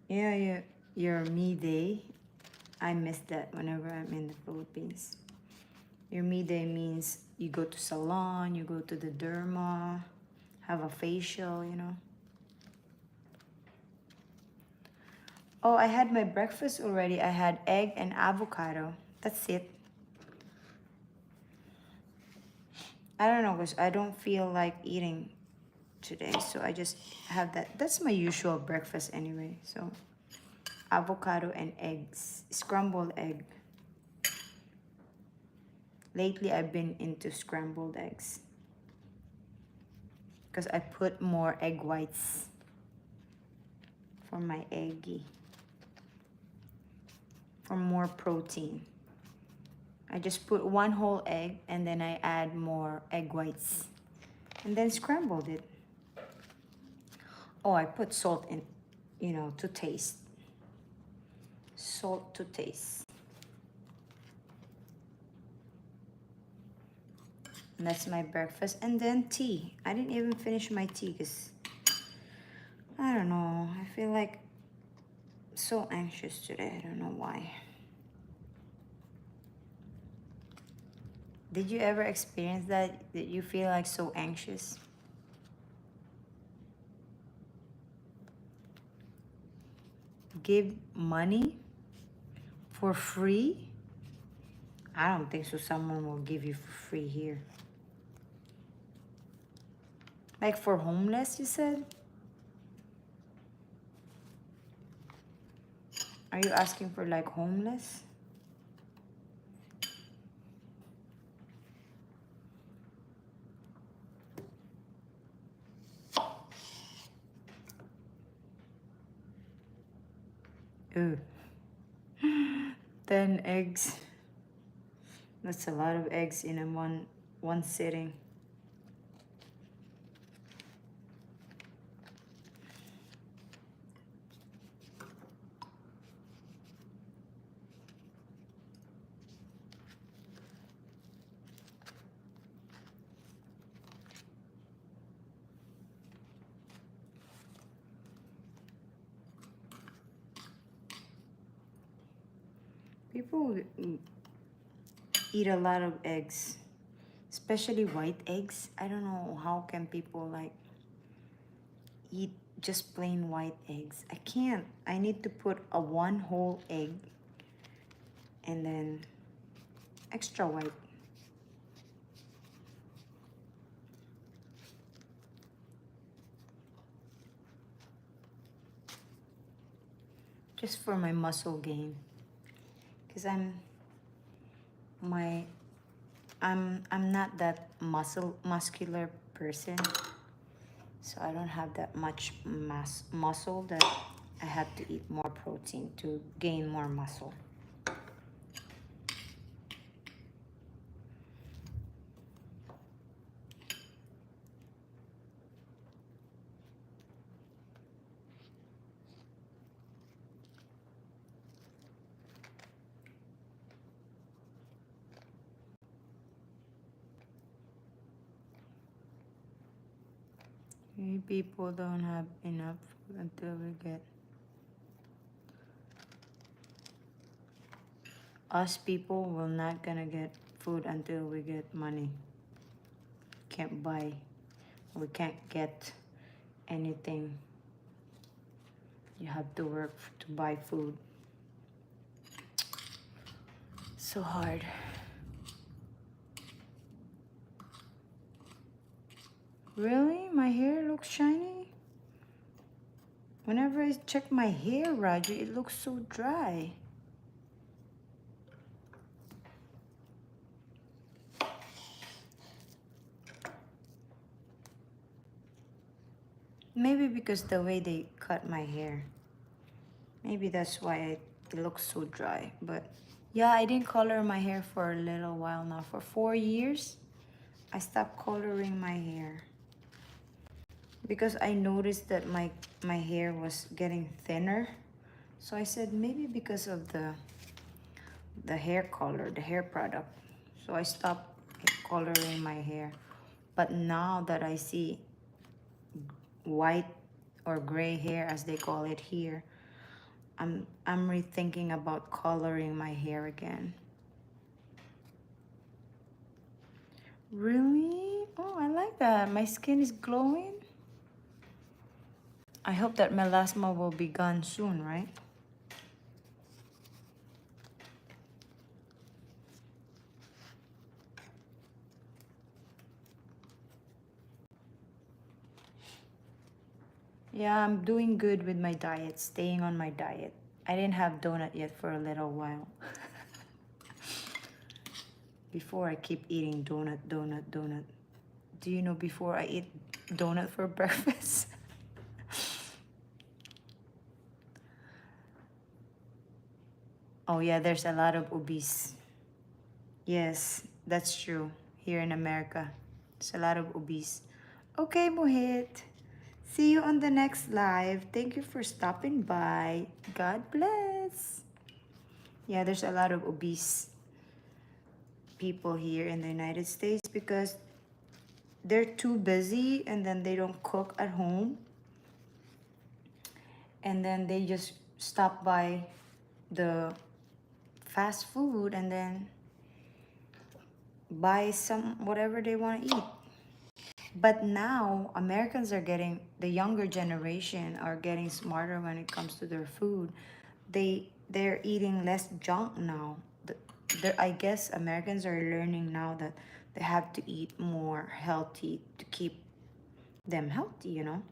your me day. I miss that whenever I'm in the Philippines. Your me day means you go to salon, you go to the derma, have a facial, you know. Oh, I had my breakfast already. I had egg and avocado. That's it. I don't know, because I don't feel like eating today, so I just have that. That's my usual breakfast anyway. So avocado and eggs, scrambled egg. Lately, I've been into scrambled eggs because I put more egg whites for my eggy, for more protein. I just put one whole egg and then I add more egg whites and then scrambled it. Oh, I put salt in, you know, to taste. Salt to taste. And that's my breakfast. And then tea. I didn't even finish my tea because, I don't know, I feel like so anxious today. I don't know why. Did you ever experience that you feel like so anxious? Give money for free? I don't think so. Someone will give you for free here. Like for homeless, you said? Are you asking for like homeless? Ooh. 10 eggs. That's a lot of eggs in a one sitting. People eat a lot of eggs, especially white eggs. I don't know how can people like eat just plain white eggs. I can't. I need to put a one whole egg and then extra white. Just for my muscle gain. Because I'm not that muscular person. So I don't have that much muscle that I have to eat more protein to gain more muscle. Maybe people don't have enough food until we get. Us people will not gonna get food until we get money. Can't buy. We can't get anything. You have to work to buy food. So hard. Really? My hair looks shiny? Whenever I check my hair, Roger, it looks so dry. Maybe because the way they cut my hair. Maybe that's why it looks so dry. But yeah, I didn't color my hair for a little while now. For 4 years, I stopped coloring my hair. Because I noticed that my hair was getting thinner. So I said maybe because of the hair color, the hair product. So I stopped coloring my hair. But now that I see white or gray hair, as they call it here, I'm rethinking about coloring my hair again. Really? Oh, I like that. My skin is glowing. I hope that melasma will be gone soon, right? Yeah, I'm doing good with my diet, staying on my diet. I didn't have donut yet for a little while. Before I keep eating donut, donut, donut. Do you know before I eat donut for breakfast? Oh yeah, there's a lot of obese. Yes, that's true. Here in America, there's a lot of obese. Okay, Mohit. See you on the next live. Thank you for stopping by. God bless. Yeah, there's a lot of obese people here in the United States because they're too busy and then they don't cook at home. And then they just stop by the fast food and then buy some whatever they want to eat. But now Americans are getting, the younger generation are getting smarter when it comes to their food. They're eating less junk now. I guess Americans are learning now that they have to eat more healthy to keep them healthy, you know?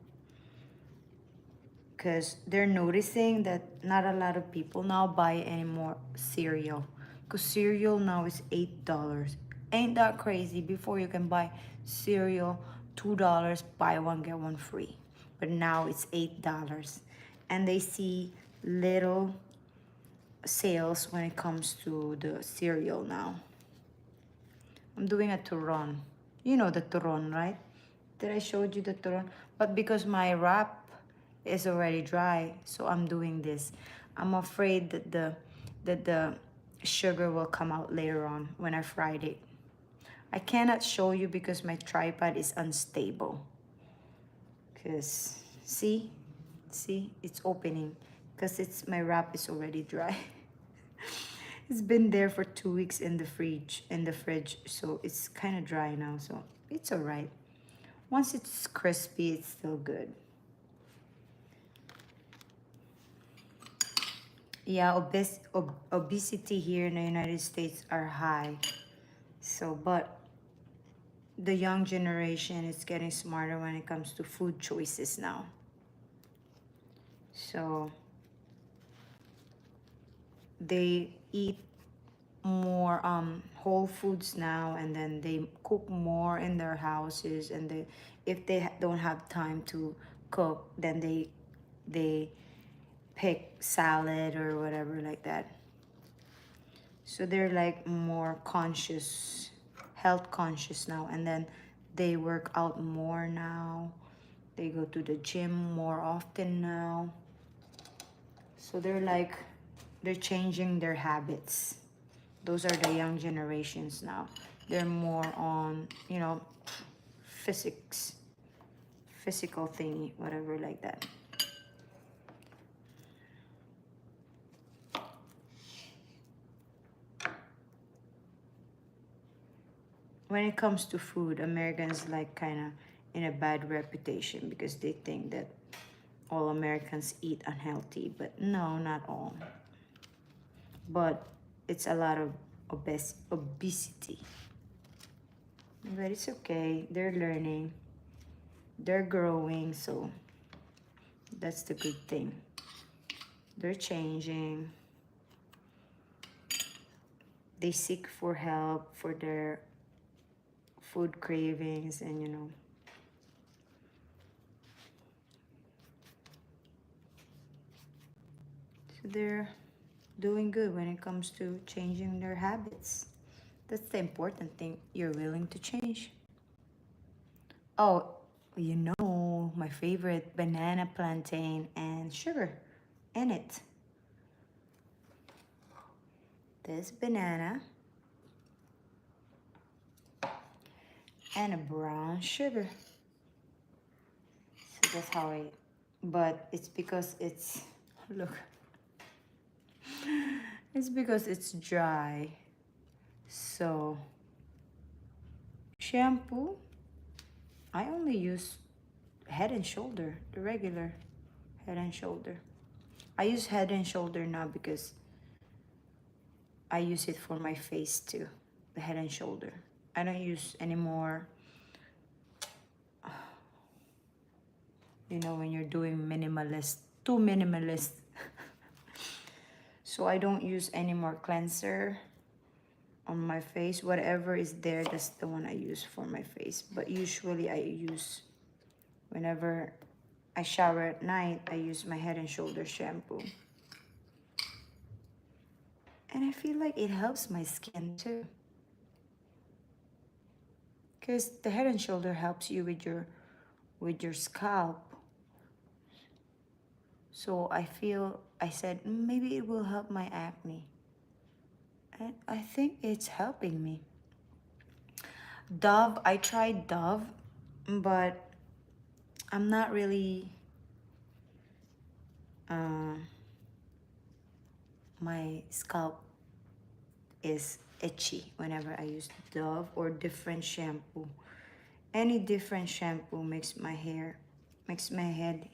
Because they're noticing that not a lot of people now buy any more cereal. Because cereal now is $8. Ain't that crazy? Before you can buy cereal $2, buy one get one free. But now it's $8. And they see little sales when it comes to the cereal now. I'm doing a turon. You know the turon, right? Did I showed you the turon? But because my wrap is already dry, so I'm doing this. I'm afraid that the sugar will come out later on when I fried it. I cannot show you because my tripod is unstable. Cause see, it's opening. Cause it's my wrap is already dry. It's been there for 2 weeks in the fridge, so it's kind of dry now. So it's alright. Once it's crispy, it's still good. Yeah, obesity here in the United States are high. So, but the young generation is getting smarter when it comes to food choices now. So, they eat more whole foods now, and then they cook more in their houses, and if they don't have time to cook, then they pick salad or whatever like that. So they're like more conscious, health conscious now, and then they work out more now. They go to the gym more often now. So they're changing their habits. Those are the young generations now. They're more on, you know, physical thingy, whatever like that. When it comes to food, Americans like kind of in a bad reputation because they think that all Americans eat unhealthy, but no, not all. But it's a lot of obesity. But it's okay. They're learning. They're growing, so that's the good thing. They're changing. They seek for help for their food cravings, and you know. So they're doing good when it comes to changing their habits. That's the important thing. You're willing to change. Oh, you know, my favorite, banana, plantain, and sugar in it. This banana and a brown sugar. So that's how but it's because it's, look, it's because it's dry. So, shampoo, I only use Head and Shoulder, the regular Head and Shoulder. I use Head and Shoulder now because I use it for my face too, the Head and Shoulder. I don't use any more, You know, when you're doing minimalist, too minimalist. So I don't use any more cleanser on my face. Whatever is there, that's the one I use for my face. But usually I use, whenever I shower at night, I use my Head and Shoulders shampoo. And I feel like it helps my skin too. Because the Head and Shoulder helps you with your scalp. So I said, maybe it will help my acne. And I think it's helping me. Dove, I tried Dove, but I'm not really, my scalp is itchy whenever I use Dove or different shampoo. Any different shampoo makes my head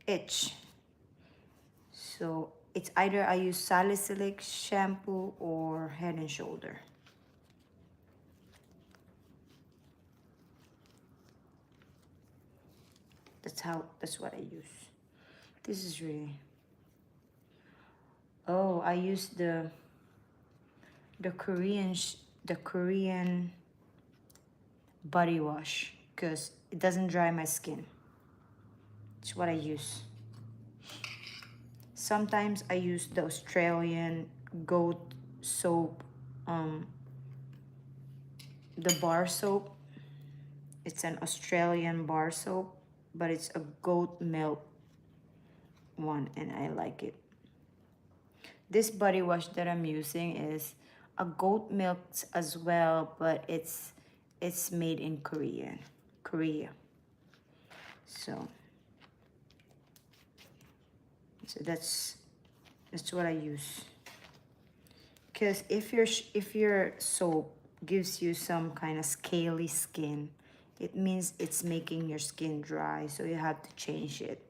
itch. So it's either I use salicylic shampoo or Head and Shoulder. That's what I use. This is really, oh, I use the Korean body wash because it doesn't dry my skin. It's what I use. Sometimes I use the Australian goat soap, the bar soap. It's an Australian bar soap, but it's a goat milk one, and I like it. This body wash that I'm using is a goat milk as well, but it's made in Korea. So that's what I use. Because if your soap gives you some kind of scaly skin, it means it's making your skin dry, so you have to change it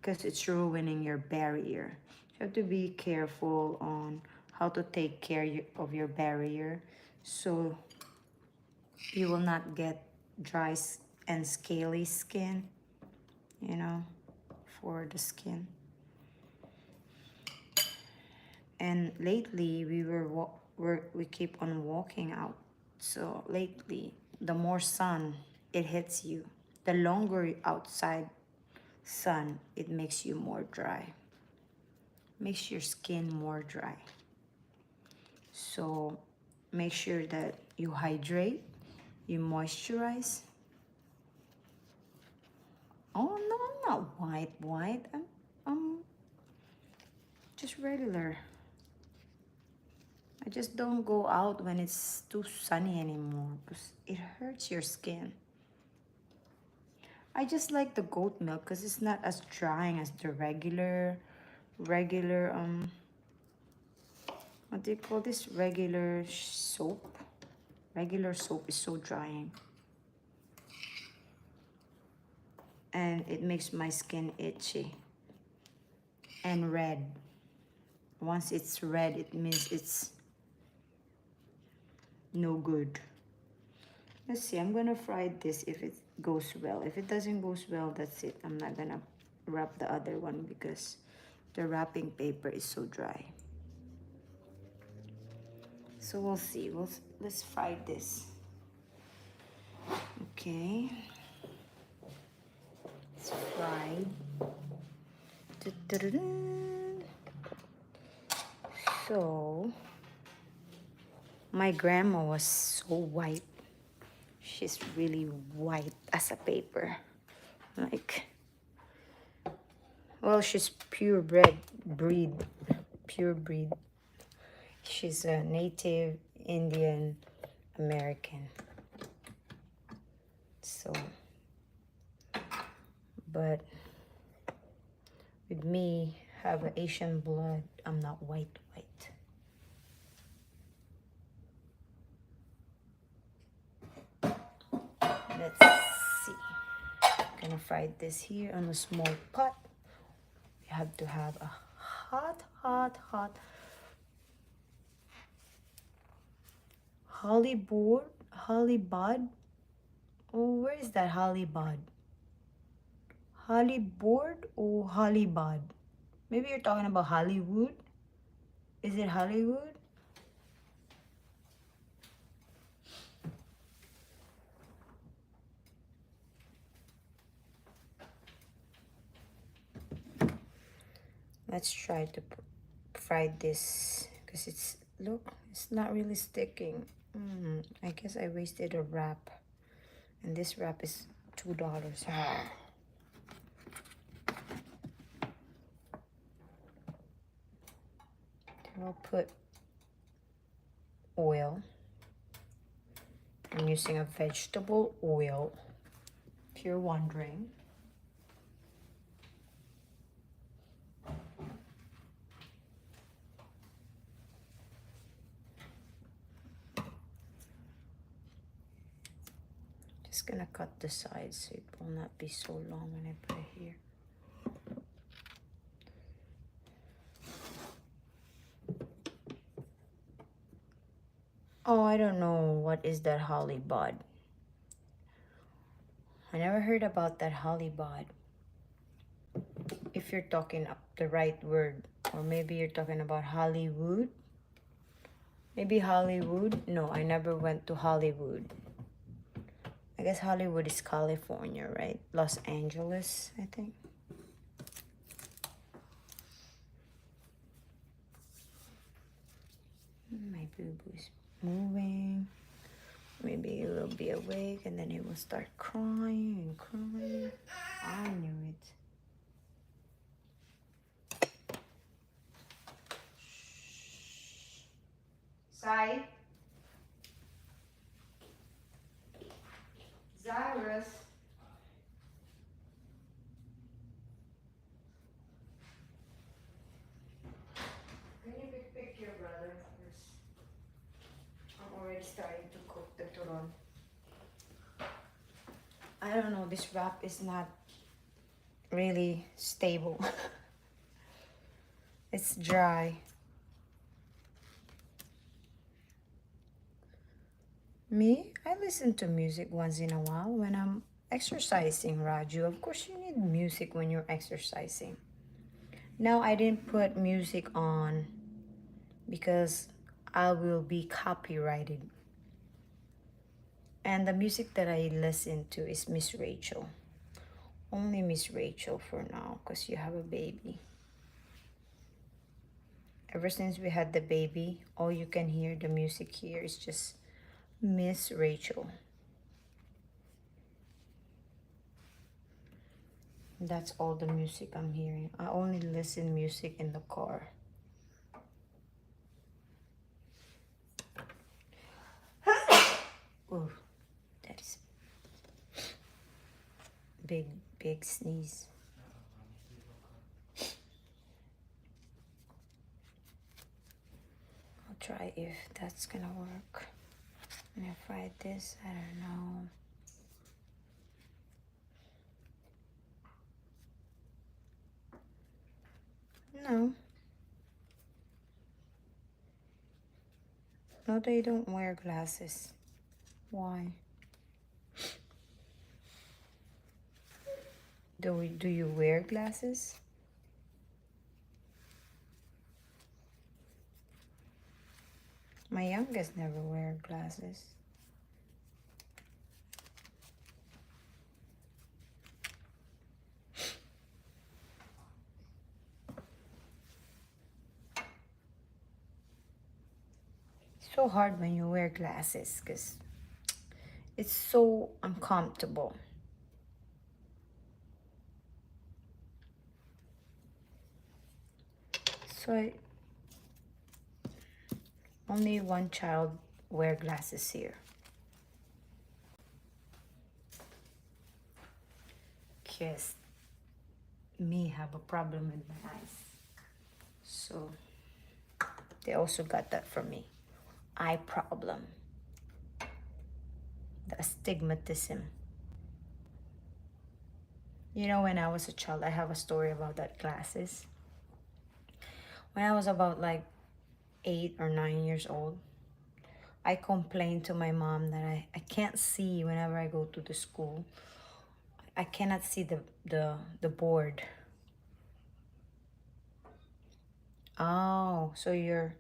because it's ruining your barrier. You have to be careful on how to take care of your barrier so you will not get dry and scaly skin, you know, for the skin. And lately we keep on walking out. So lately, the more sun it hits you, the longer outside sun, it makes you more dry. Makes your skin more dry. So make sure that you hydrate, you moisturize. Oh no, I'm not white. I'm just regular. I just don't go out when it's too sunny anymore because it hurts your skin. I just like the goat milk because it's not as drying as the regular what do you call this, regular soap. Regular soap is so drying and it makes my skin itchy and red. Once it's red, it means it's no good. Let's see, I'm gonna fry this if it goes well. If it doesn't go well, that's it. I'm not gonna wrap the other one because the wrapping paper is so dry. So we'll see. Let's fry this. Okay. It's fried. So my grandma was so white. She's really white as a paper. Like, well, she's pure breed. She's a native Indian American. So, but with me, have an Asian blood, I'm not white. Let's see. I'm gonna fry this here on a small pot. You have to have a hot holly bud. Oh, where is that holly bud? Hollyboard or Hollybod? Maybe you're talking about Hollywood. Is it Hollywood? Let's try to fry this because it's not really sticking. I guess I wasted a wrap, and this wrap is $2. I'll put oil. I'm using a vegetable oil, if you're wondering. Just gonna cut the sides so it will not be so long when I put it here. Oh, I don't know. What is that Hollybod? I never heard about that Hollybod. If you're talking up the right word, or maybe you're talking about Hollywood. Maybe Hollywood. No, I never went to Hollywood. I guess Hollywood is California, right? Los Angeles, I think. My boo-boo is moving. Maybe it will be awake and then it will start crying and crying. I knew it. Sai? Cyrus? Can you pick your brother? I'm already starting to cook the turon. I don't know, this wrap is not really stable. It's dry. Me, I listen to music once in a while when I'm exercising, Raju. Of course you need music when you're exercising. Now I didn't put music on because I will be copyrighted. And the music that I listen to is Miss Rachel. Only Miss Rachel for now because you have a baby. Ever since we had the baby, all you can hear, the music here is just Miss Rachel. That's all the music I'm hearing. I only listen music in the car. Oh, that is big sneeze. I'll try if that's gonna work. And I fried this, I don't know. No. No, they don't wear glasses. Why? Do you wear glasses? My youngest never wear glasses. It's so hard when you wear glasses because it's so uncomfortable. So only one child wear glasses here. Because me have a problem with my eyes. So they also got that from me. Eye problem. The astigmatism. You know, when I was a child, I have a story about that glasses. When I was about like 8 or 9 years old, I complained to my mom that I can't see whenever I go to the school. I cannot see the board. Oh, so you're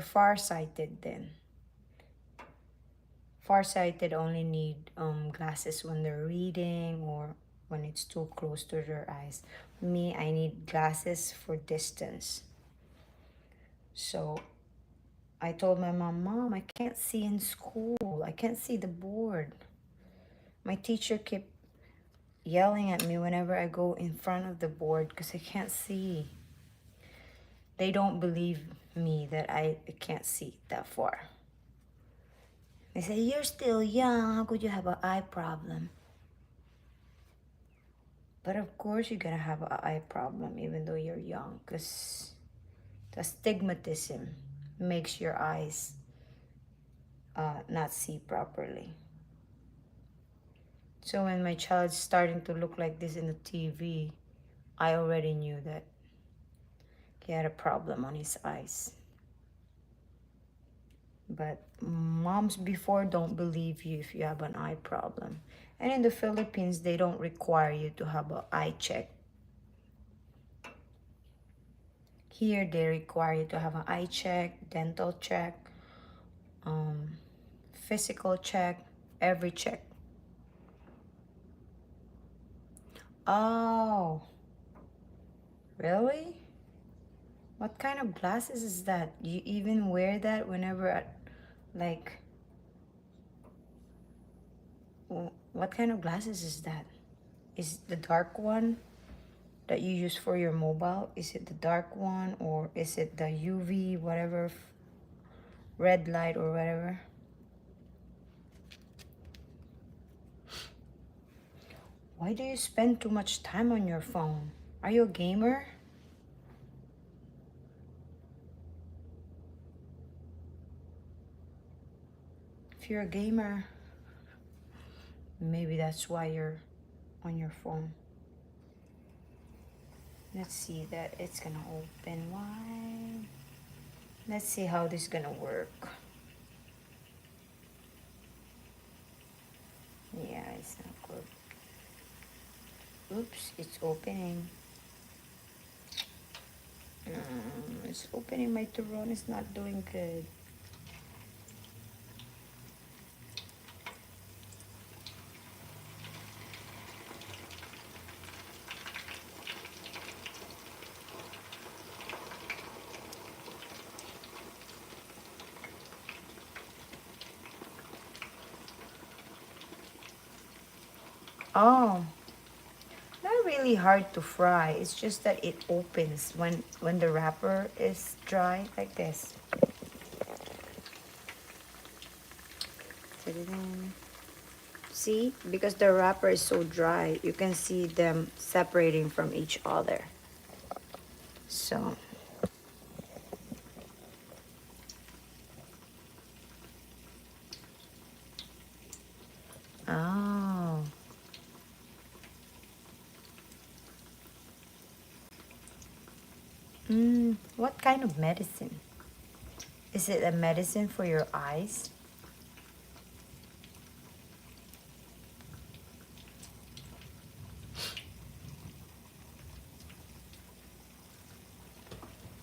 farsighted then. Farsighted only need glasses when they're reading or when it's too close to their eyes. Me, I need glasses for distance. So I told my mom, I can't see in school. I can't see the board. My teacher kept yelling at me whenever I go in front of the board because I can't see. They don't believe me that I can't see that far. They say, you're still young. How could you have an eye problem? But of course you're gonna have an eye problem even though you're young, because the stigmatism makes your eyes not see properly. So when my child's starting to look like this in the TV, I already knew that he had a problem on his eyes. But moms before don't believe you if you have an eye problem. And in the Philippines, they don't require you to have an eye check. Here, they require you to have an eye check, dental check, physical check, every check. Oh, really? What kind of glasses is that? You even wear that whenever, like, what kind of glasses is that? Is the dark one that you use for your mobile? Is it the dark one or is it the UV, whatever, red light or whatever? Why do you spend too much time on your phone? Are you a gamer? If you're a gamer, maybe that's why you're on your phone. Let's see that it's gonna open wide. Let's see how this is gonna work. Yeah, it's not good. Oops, it's opening. It's opening. My turon is not doing good. Oh, not really hard to fry. It's just that it opens when the wrapper is dry like this. Put it in. See, because the wrapper is so dry, you can see them separating from each other. So oh. What kind of medicine? Is it a medicine for your eyes?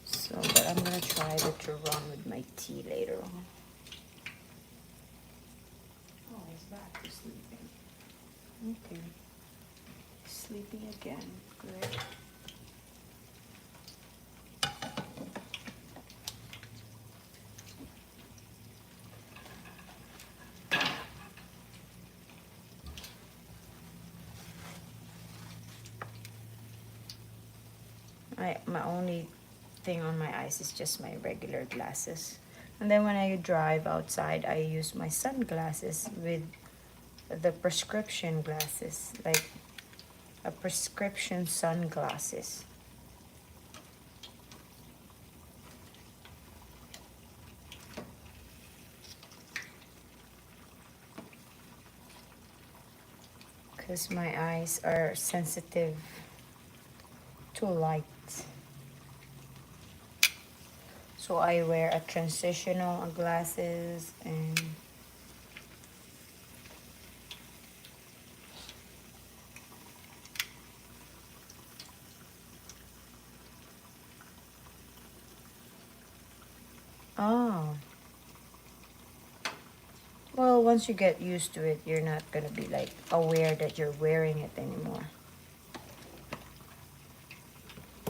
So, but I'm gonna try the turon with my tea later on. Oh, he's back to sleeping. Okay. Sleeping again. Great. My only thing on my eyes is just my regular glasses. And then when I drive outside, I use my sunglasses with the prescription glasses, like a prescription sunglasses. Because my eyes are sensitive to light. So I wear a transitional glasses Oh. Well, once you get used to it, you're not gonna be like aware that you're wearing it anymore.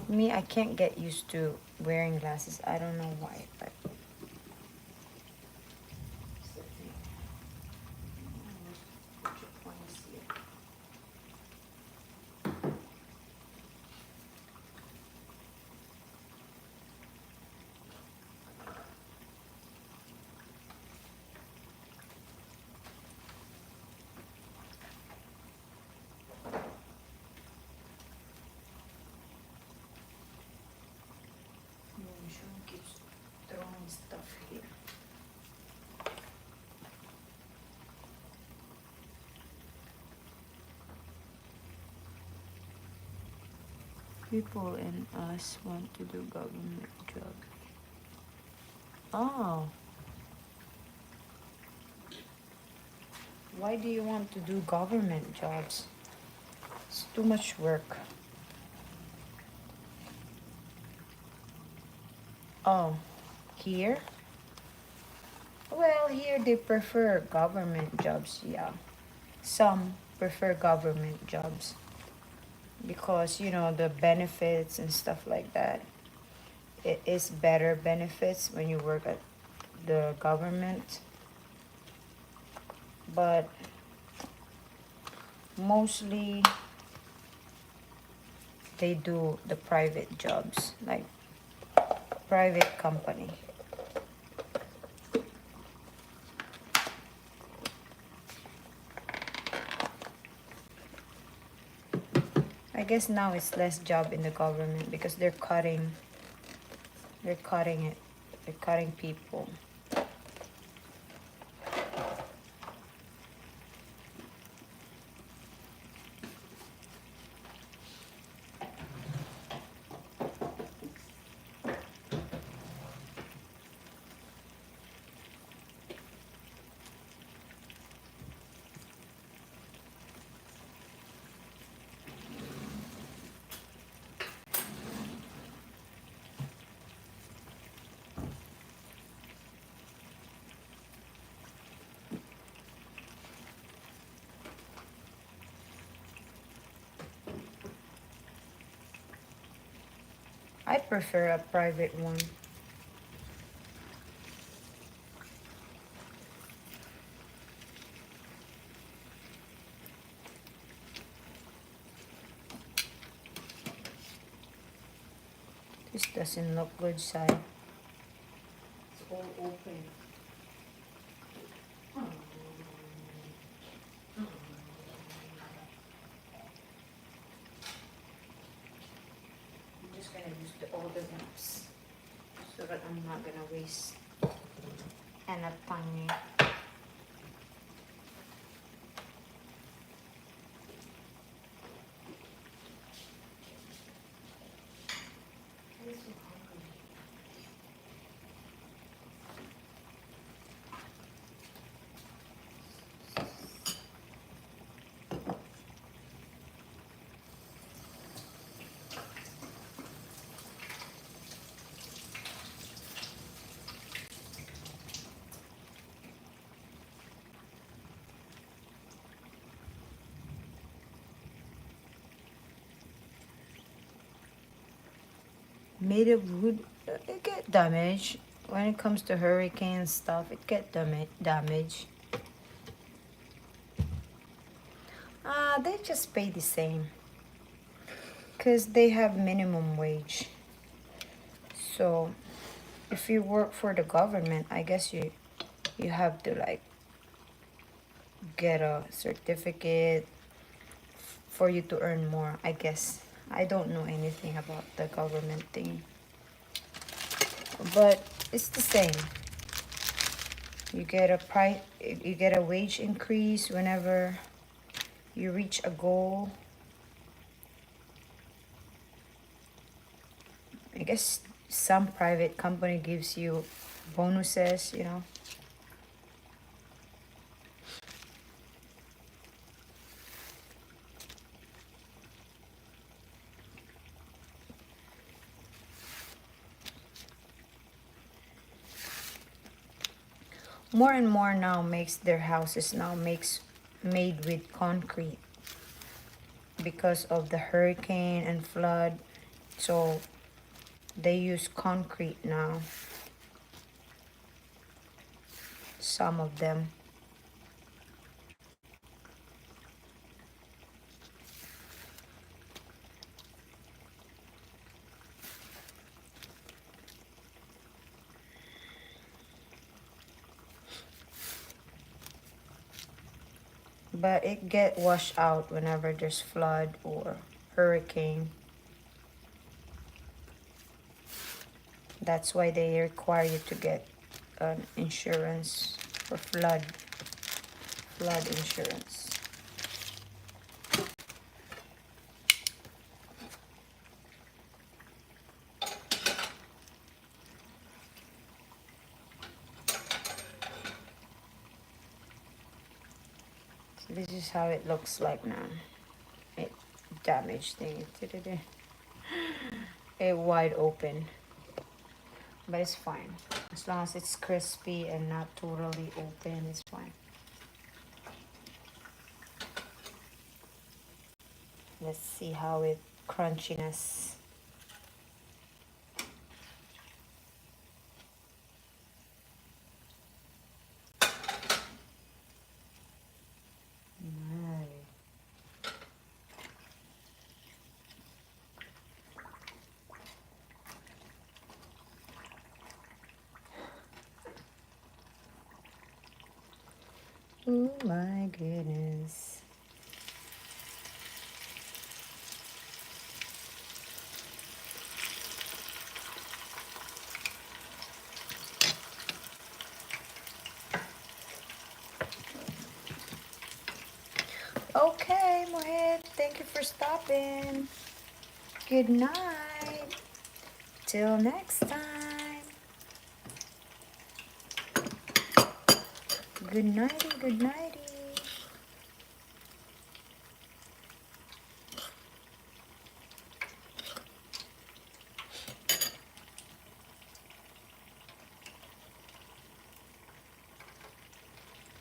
Me, I can't get used to wearing glasses. I don't know why, but it's the thing. Put your points here. Sean keeps throwing stuff here. People in us want to do government job. Oh. Why do you want to do government jobs? It's too much work. Oh, here? Well, here they prefer government jobs, yeah. Some prefer government jobs because, you know, the benefits and stuff like that. It is better benefits when you work at the government. But mostly they do the private jobs, like private company. I guess now it's less job in the government because they're cutting it. They're cutting people. I prefer a private one. This doesn't look good, side. It's all open. I'm just gonna use the older maps so that I'm not gonna waste enough time. Made of wood, it get damaged. When it comes to hurricane stuff, it get damaged. They just pay the same. Because they have minimum wage. So, if you work for the government, I guess you have to like get a certificate for you to earn more, I guess. I don't know anything about the government thing. But it's the same. You get a wage increase whenever you reach a goal. I guess some private company gives you bonuses, you know. more and more now makes their houses now makes made with concrete because of the hurricane and flood. So they use concrete now, some of them. But it get washed out whenever there's flood or hurricane. That's why they require you to get an insurance for flood insurance. So this is how it looks like now. It damaged thing. It wide open. But it's fine. As long as it's crispy and not totally open, it's fine. Let's see how it crunchiness. Oh my goodness. Okay, Mohit, thank you for stopping. Good night. Till next time. Good nighty, good nighty.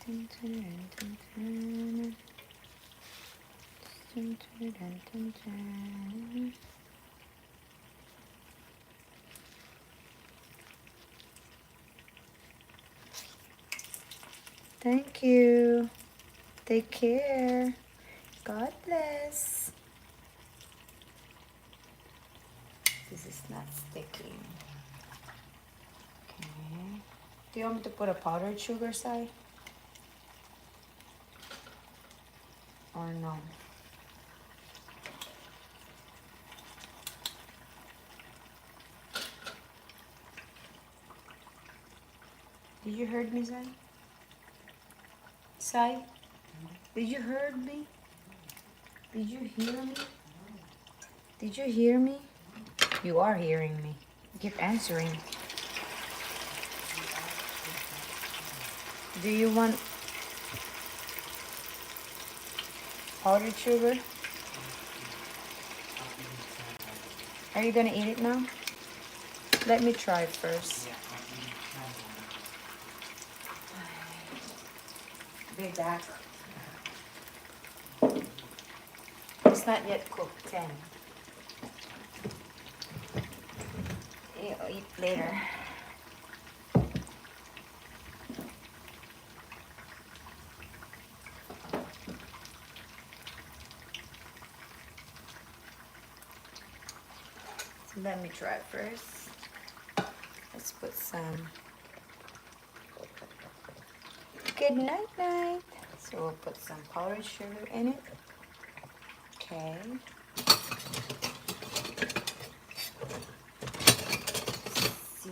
Dun, dun, dun, dun, dun, dun, dun, dun, dun. Thank you. Take care. God bless. This is not sticking. Okay. Do you want me to put a powdered sugar side? Or no? Did you heard me, Sai? Sai? Did you heard me? Did you hear me? Did you hear me? You are hearing me. Keep answering. Do you want powdered sugar? Are you gonna eat it now? Let me try it first. Be back. It's not yet cooked. 10. I'll eat later. So let me try it first. Let's put some. Good night, night. So we'll put some powdered sugar in it. Okay. See.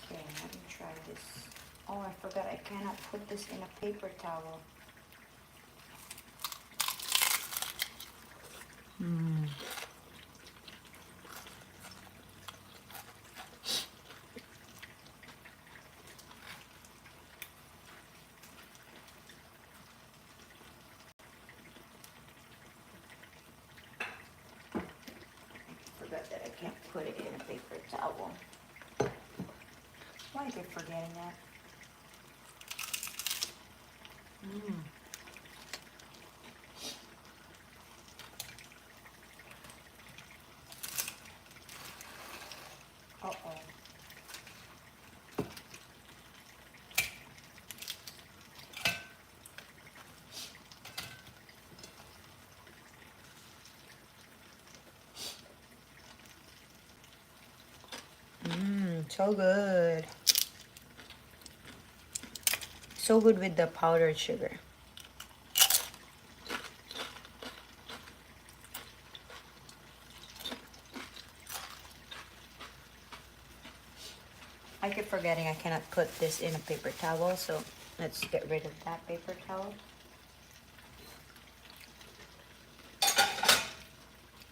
Okay, let me try this. Oh, I forgot I cannot put this in a paper towel. put it in a paper towel. Why I keep forgetting that? Uh-oh. So good. So good with the powdered sugar. I keep forgetting I cannot put this in a paper towel, so let's get rid of that paper towel.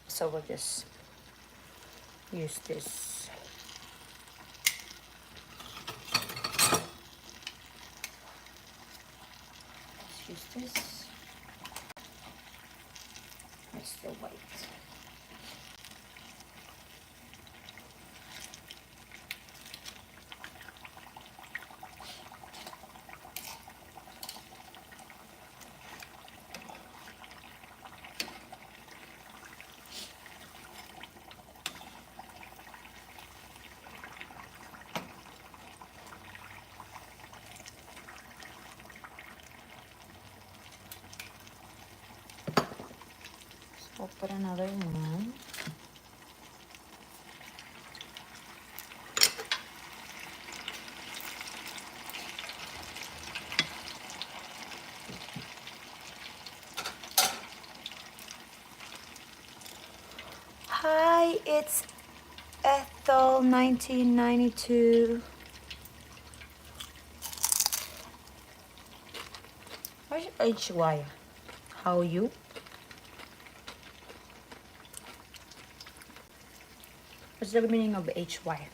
So we'll just use this. Let's use this. It's the white. We'll put another one. Hi, it's Ethel 1992. Where's HY? How you? What's the meaning of HY?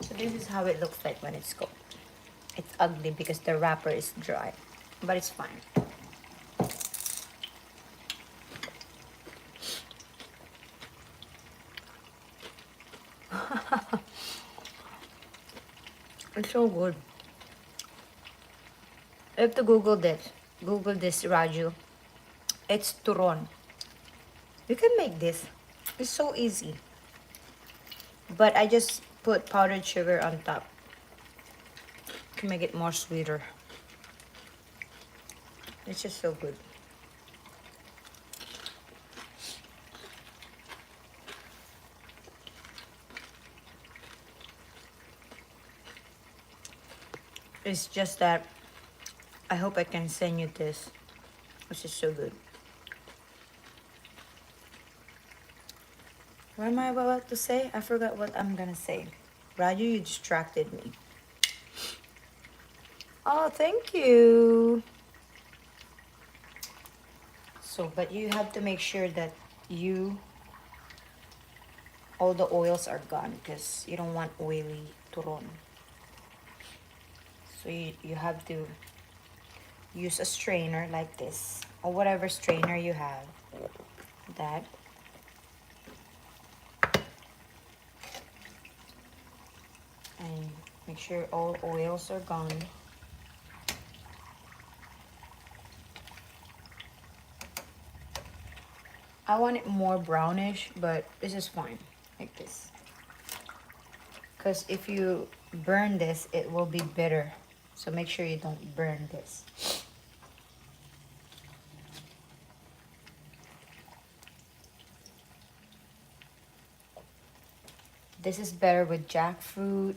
So this is how it looks like when it's cooked. It's ugly because the wrapper is dry, but it's fine. It's so good. I have to Google this. Google this, Raju. It's turon. You can make this. It's so easy. But I just put powdered sugar on top to make it more sweeter. It's just so good. It's just that I hope I can send you this. This is so good. What am I about to say? I forgot what I'm gonna say. Raju, you distracted me. Oh, thank you. So, but you have to make sure that all the oils are gone because you don't want oily turon. So you have to use a strainer like this or whatever strainer you have. That. And make sure all oils are gone. I want it more brownish, but this is fine, like this. Because if you burn this, it will be bitter. So make sure you don't burn this. This is better with jackfruit.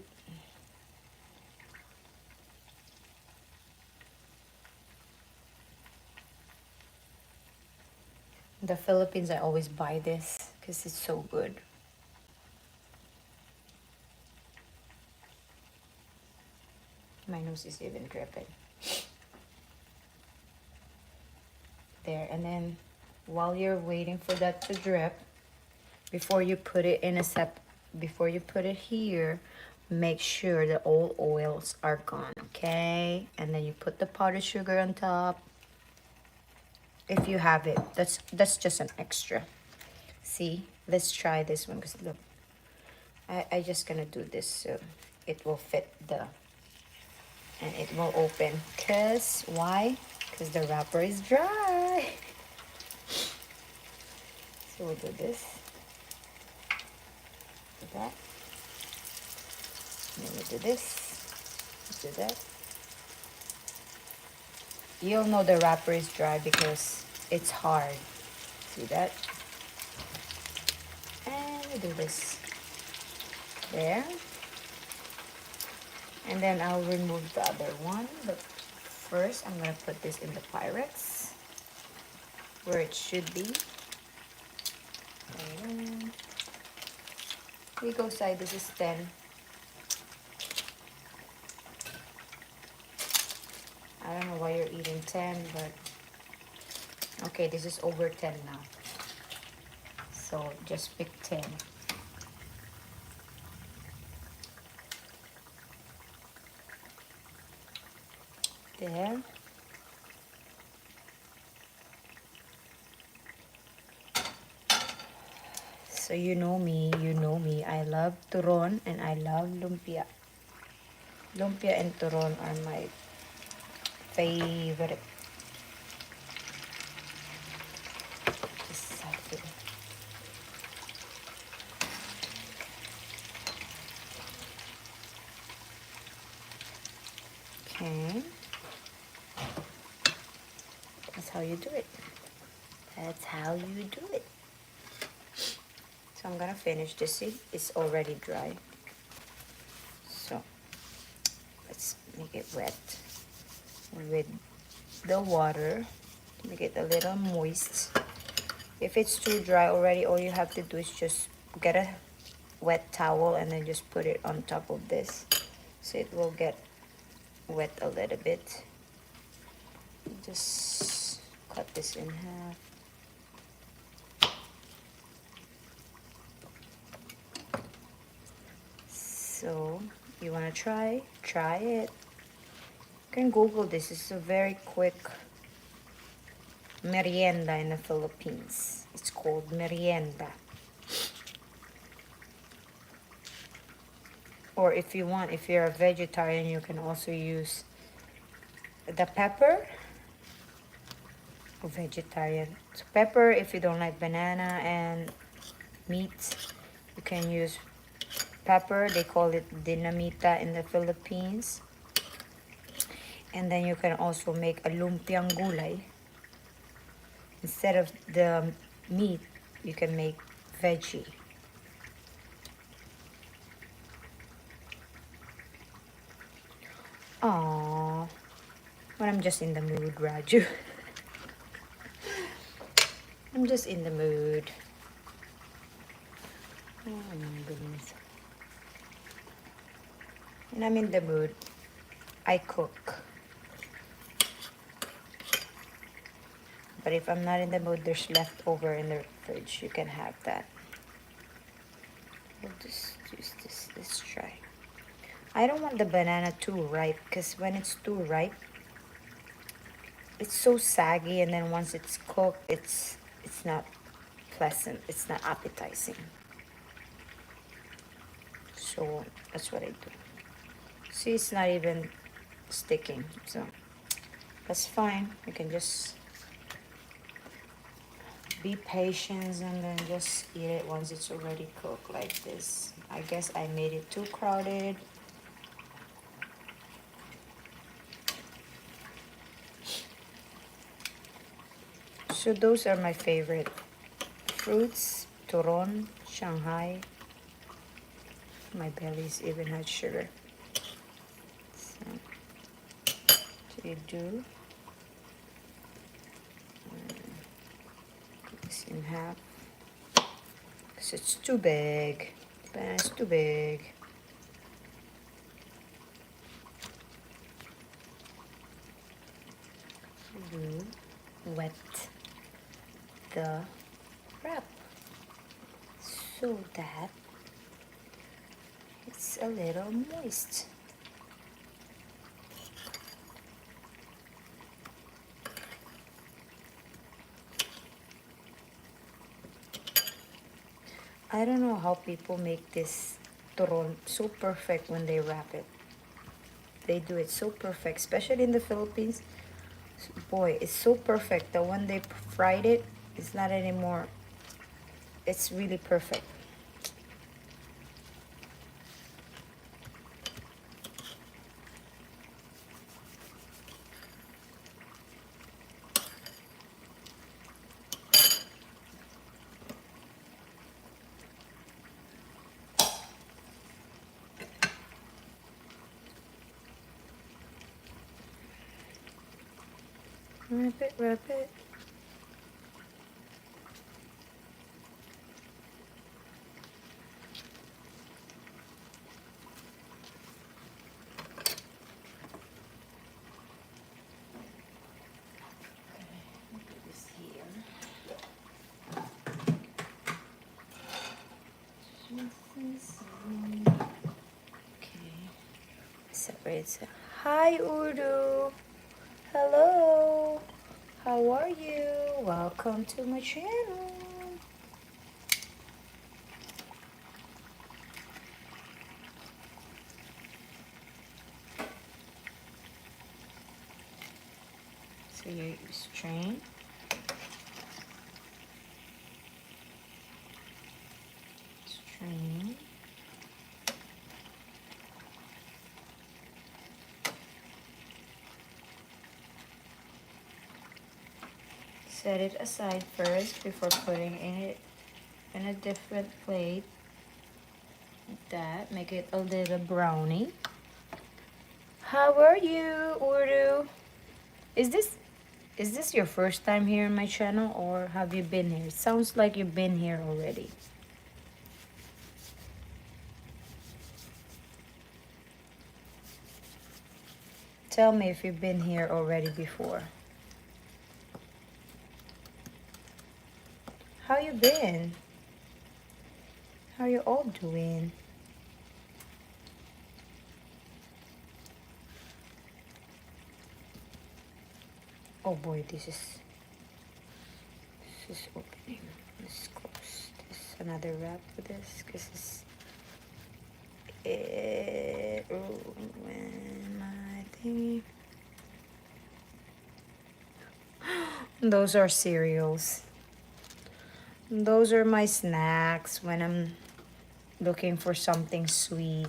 The Philippines, I always buy this because it's so good. My nose is even dripping. There, and then while you're waiting for that to drip, before you put it in before you put it here, make sure that all oils are gone, okay? And then you put the powdered sugar on top. If you have it, that's just an extra. see. Let's try this one because look, I just gonna do this so it will fit and it will open. Cause why? Because the wrapper is dry. So we'll do this. Do that. And then we'll do this. Do that. You'll know the wrapper is dry because it's hard. See that? And we do this. There. And then I'll remove the other one. But first, I'm going to put this in the Pyrex where it should be. And we go side. This is 10. I don't know why you're eating 10, but okay, this is over 10 now. So just pick 10. There. So you know me. I love turon and I love lumpia. Lumpia and turon are my favorite. Okay. That's how you do it. That's how you do it. So I'm gonna finish this. See, it's already dry. So let's make it wet with the water. Make it a little moist. If it's too dry already, all you have to do is just get a wet towel and then just put it on top of this. So it will get wet a little bit. Just cut this in half. So you want to try it. You can Google this. It's a very quick merienda in the Philippines. It's called merienda. Or if you want, if you're a vegetarian, you can also use the pepper. Or vegetarian. So pepper, if you don't like banana and meat, you can use pepper. They call it dinamita in the Philippines. And then you can also make a lumpiang gulay. Instead of the meat, you can make veggie. Aww. When I'm just in the mood, Raju. I'm just in the mood. Oh my goodness. When I'm in the mood, I cook. But if I'm not in the mood, there's leftover in the fridge. You can have that. We'll just use this. Let's try. I don't want the banana too ripe because when it's too ripe, it's so saggy, and then once it's cooked, it's not pleasant. It's not appetizing. So that's what I do. See, it's not even sticking, so that's fine. You can just be patient and then just eat it once it's already cooked like this. I guess I made it too crowded. So those are my favorite fruits: turon, Shanghai. My belly's even had sugar. So you do cut this in half because it's too big. The banana's too big. You wet the wrap so that it's a little moist. I don't know how people make this turon so perfect when they wrap it. They do it so perfect, especially in the Philippines. Boy, it's so perfect that when they fried it, it's not anymore. It's really perfect. Wrap it, wrap it. Put this here. Okay. Separate. Hi, Urdu. Hello. How are you? Welcome to my channel. So you strain. Strain. Set it aside first before putting it in a different plate. Like that. Make it a little brownie. How are you, Urdu? Is this your first time here in my channel, or have you been here? It sounds like you've been here already. Tell me if you've been here already before. How you been? How you all doing? Oh boy, this is opening. This is close. This is another wrap for this because it's my thingy. Those are cereals. Those are my snacks when I'm looking for something sweet.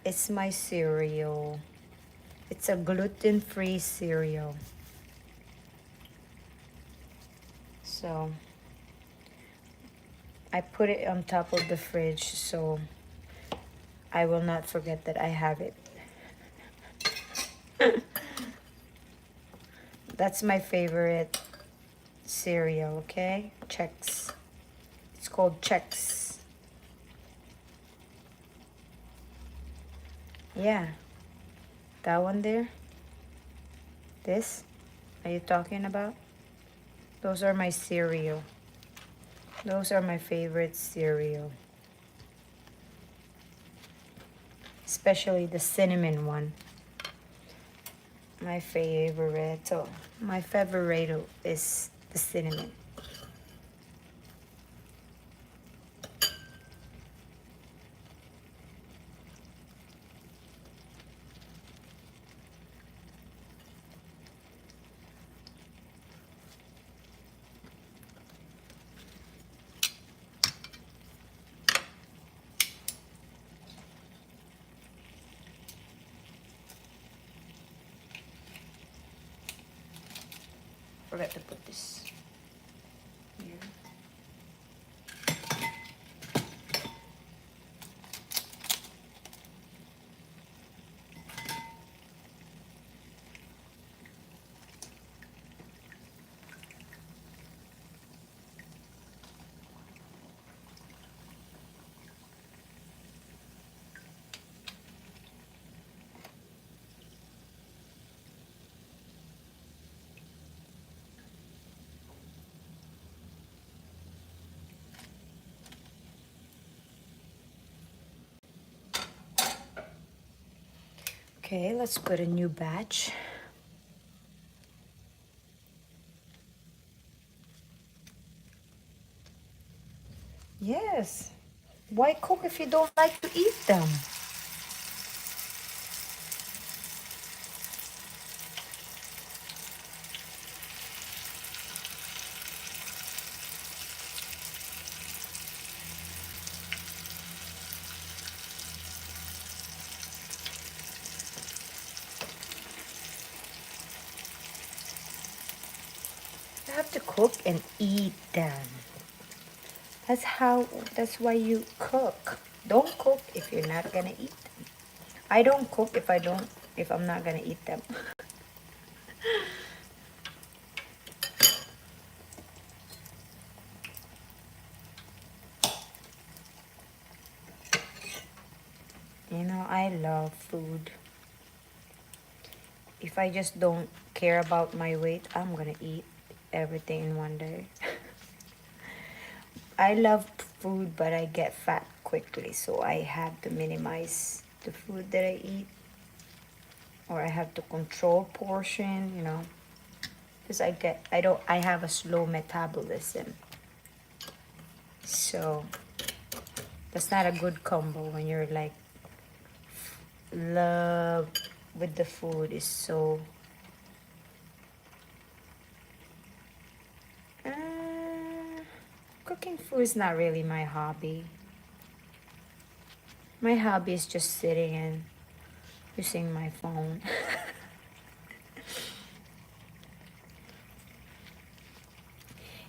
It's my cereal. It's a gluten-free cereal. So I put it on top of the fridge so I will not forget that I have it. That's my favorite cereal, okay? Chex. It's called Chex. Yeah. That one there? This? Are you talking about? Those are my cereal. Those are my favorite cereal. Especially the cinnamon one. My favorite. Oh, my favorite is the cinnamon. Forgot to put this here. Okay, let's put a new batch. Yes. Why cook if you don't like to eat them? You have to cook and eat them. That's why you cook. Don't cook if you're not gonna eat them. I don't cook if I'm not gonna eat them. You know, I love food. If I just don't care about my weight, I'm gonna eat everything in one day. I love food, but I get fat quickly, so I have to minimize the food that I eat, or I have to control portion, you know, because I have a slow metabolism. So that's not a good combo when you're like love with the food is so uh, cooking food is not really my hobby. My hobby is just sitting and using my phone.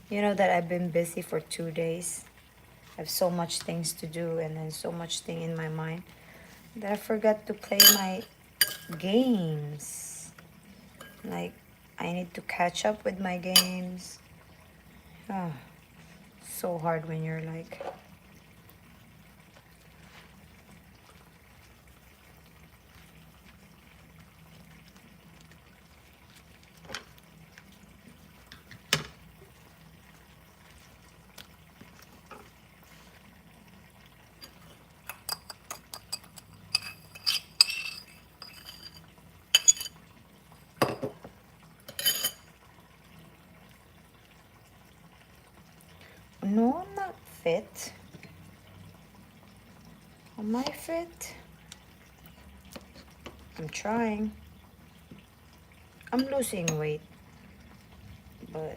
You know that I've been busy for 2 days. I have so much things to do and then so much thing in my mind that I forgot to play my games. Like, I need to catch up with my games. Oh, so hard when you're like, no, I'm not fit. Am I fit? I'm trying. I'm losing weight, but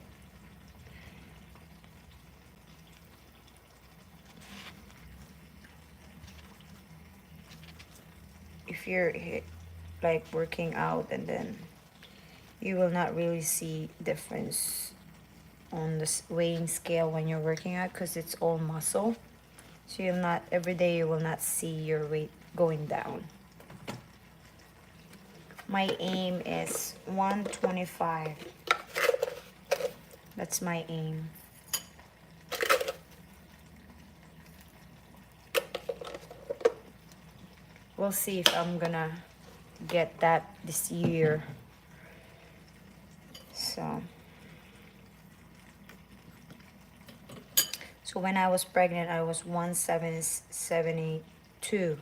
if you're like working out, and then you will not really see difference on the weighing scale when you're working out because it's all muscle. So you'll not every day you will not see your weight going down. My aim is 125. That's my aim. We'll see if I'm gonna get that this year. So when I was pregnant, I was 172.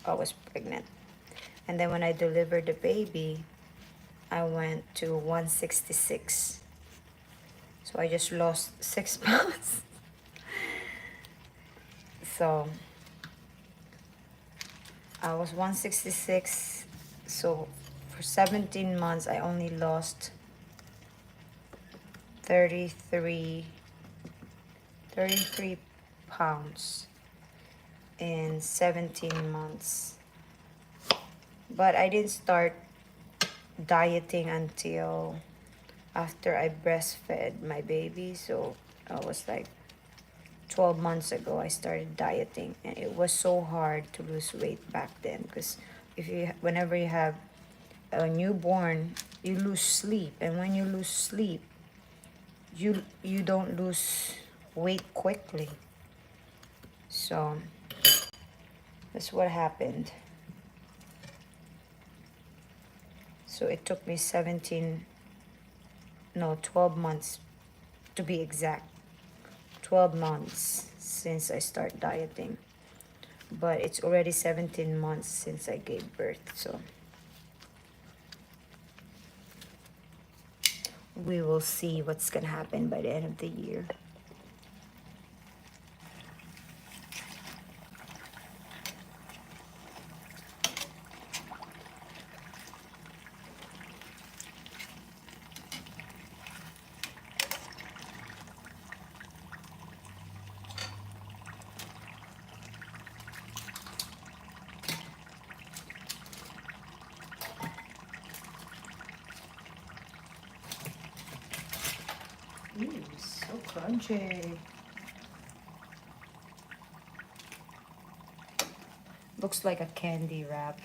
I was pregnant. And then when I delivered the baby, I went to 166. So I just lost 6 pounds. So I was 166. So for 17 months, I only lost 33 pounds in 17 months. But I didn't start dieting until after I breastfed my baby. So I was like 12 months ago I started dieting, and it was so hard to lose weight back then because whenever you have a newborn, you lose sleep, and when you lose sleep, you don't lose weight quickly. So that's what happened. So it took me 12 months to be exact. 12 months since I start dieting. But it's already 17 months since I gave birth. So we will see what's going to happen by the end of the year. project. Looks like a candy wrap.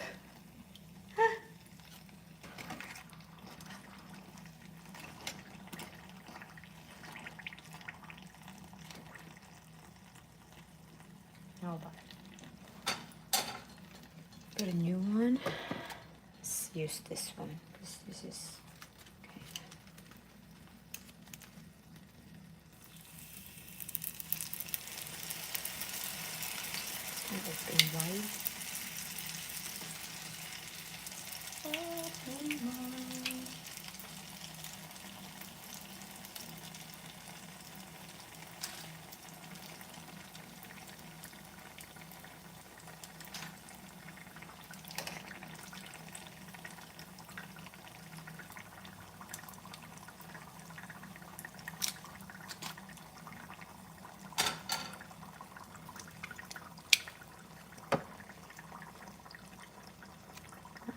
Hold on. Got a new one. Let's use this one because this is okay. Open wide. Open wide.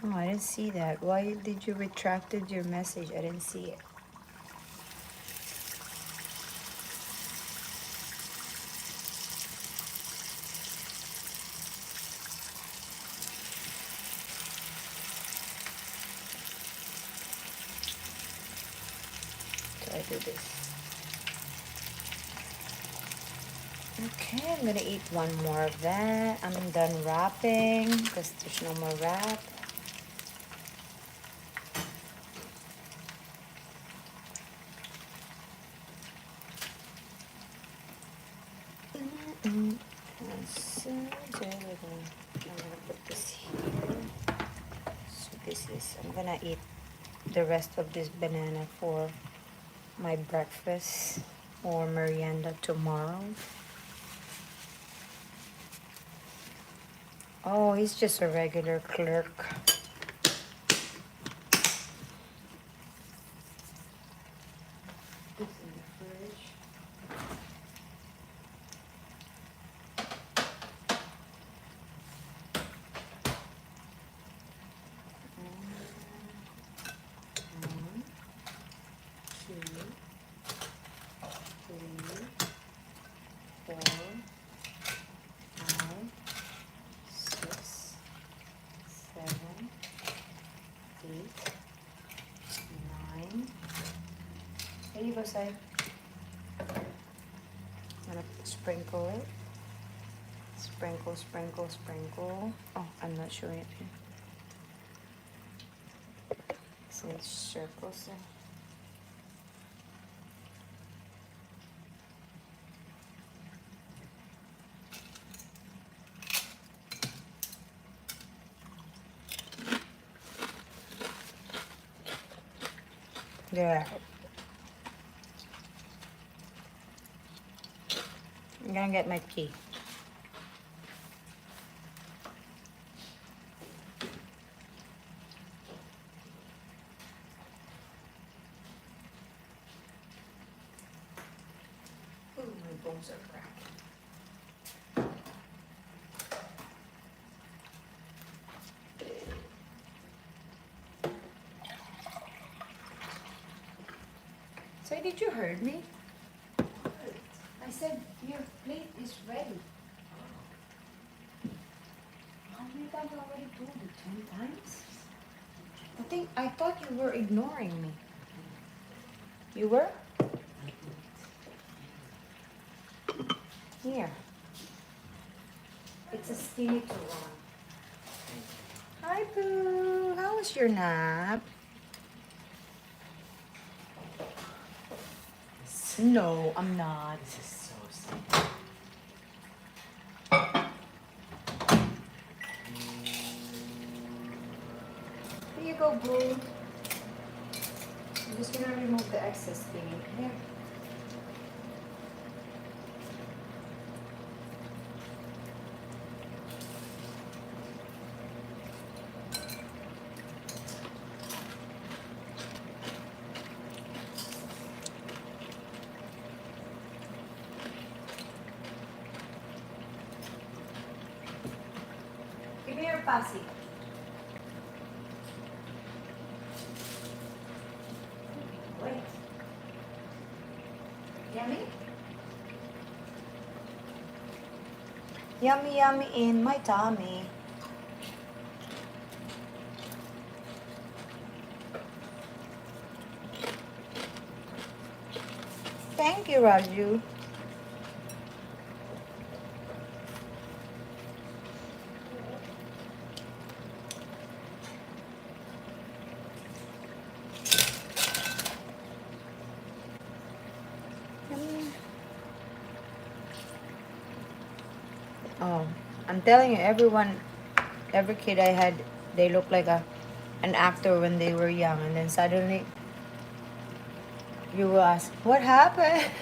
Oh, I didn't see that. Why did you retracted your message? I didn't see it. So I do this. Okay, I'm gonna eat one more of that. I'm done wrapping because there's no more wrap. I'm gonna put this here. So this is, I'm gonna eat the rest of this banana for my breakfast or merienda tomorrow. Oh, he's just a regular clerk. This in the fridge. One, two, three, 4, 5, 6, 7, 8, 9. There you go, Sai. I'm gonna sprinkle it. Sprinkle, sprinkle, sprinkle. Oh, I'm not showing it here. So it's circles there. There. I'm gonna get my key. Ooh, my bones are cracking. So did you heard me? I said your plate is ready. How many times I already told you? 10 times? I thought you were ignoring me. You were? Here. It's a skinny turon. Hi, Boo. How was your nap? No, I'm not. This is so sad. Here you go, Boo. I'm just gonna remove the excess thing. Here. Give me your passy. Wait. Yummy? Yummy, yummy in my tummy. Thank you, Raju. Oh, I'm telling you, every kid I had, they look like an actor when they were young, and then suddenly you will ask, what happened?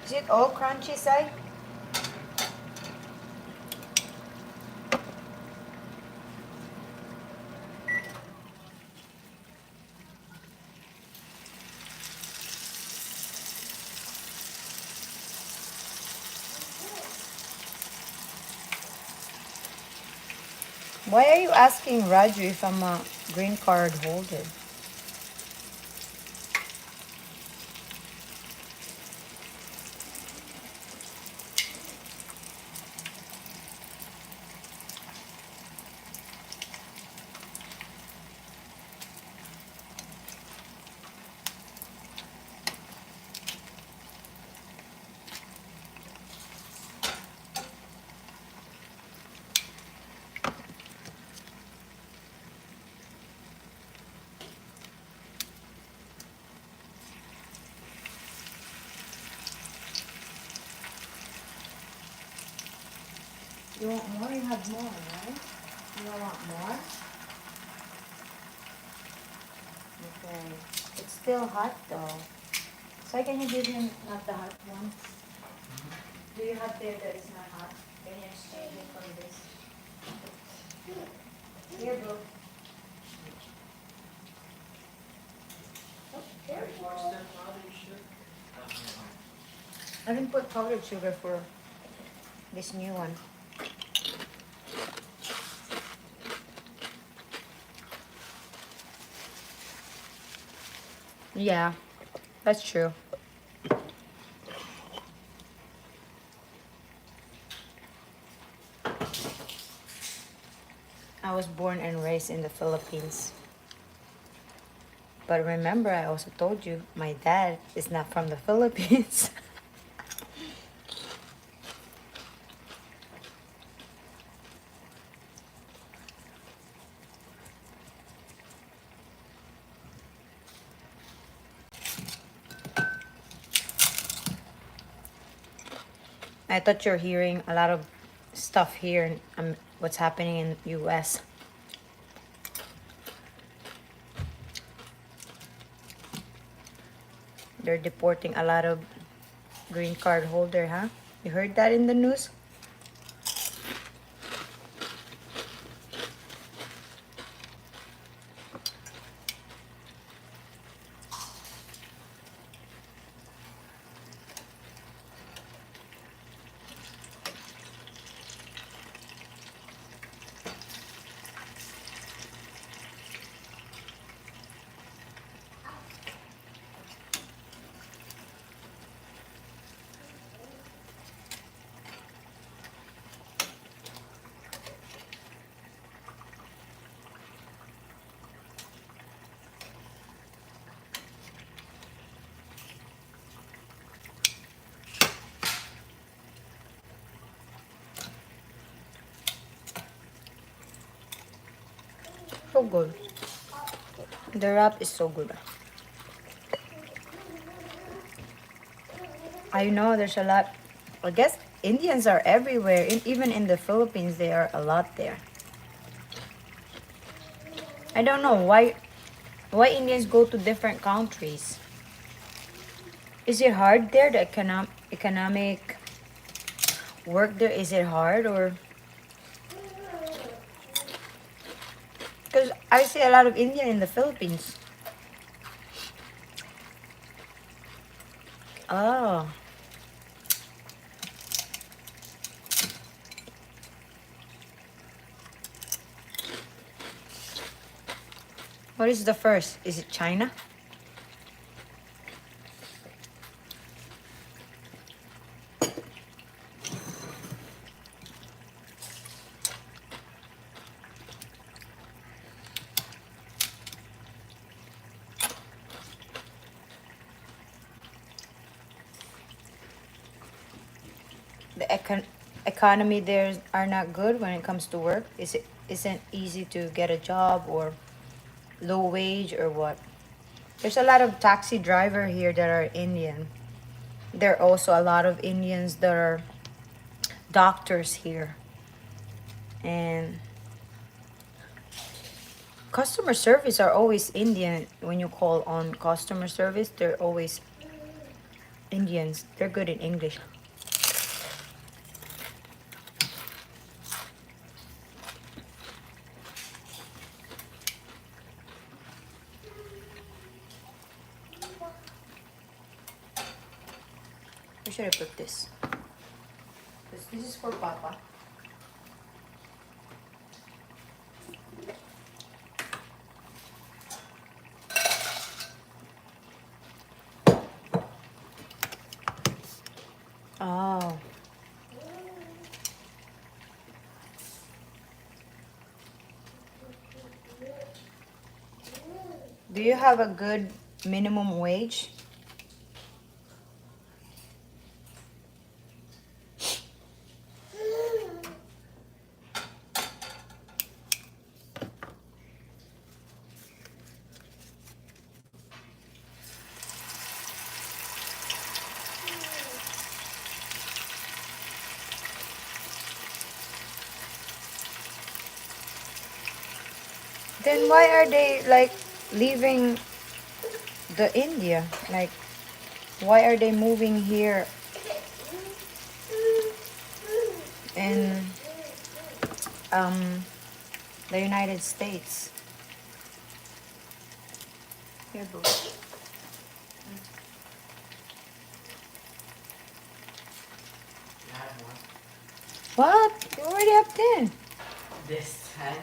Is it all crunchy, Sai? Why are you asking Raju if I'm a green card holder? You want more? You have more, right? You don't want more? Okay. It's still hot though. So can you give him not the hot one? Do you have there that is not hot? Can you exchange it for this? Here, bro. Oh, careful. I didn't put powdered sugar for this new one. Yeah, that's true. I was born and raised in the Philippines. But remember, I also told you my dad is not from the Philippines. I thought you're hearing a lot of stuff here and what's happening in the US. They're deporting a lot of green card holder, huh? You heard that in the news? So good. The wrap is so good. I know there's a lot. I guess Indians are everywhere. Even in the Philippines, they are a lot there. I don't know why Indians go to different countries. Is it hard there? The economic work there, is it hard or? Because Because I see a lot of Indian in the Philippines. Oh. What is the first? Is it China? The economy there are not good when it comes to work. Isn't easy to get a job or low wage or what? There's a lot of taxi driver here that are Indian. There are also a lot of Indians that are doctors here. And customer service are always Indian. When you call on customer service, they're always Indians. They're good in English. Where should I put this? This is for Papa. Oh. Do you have a good minimum wage? Then why are they like leaving the India? Like, why are they moving here in the United States? Here, boo. What? You already have 10. This 10?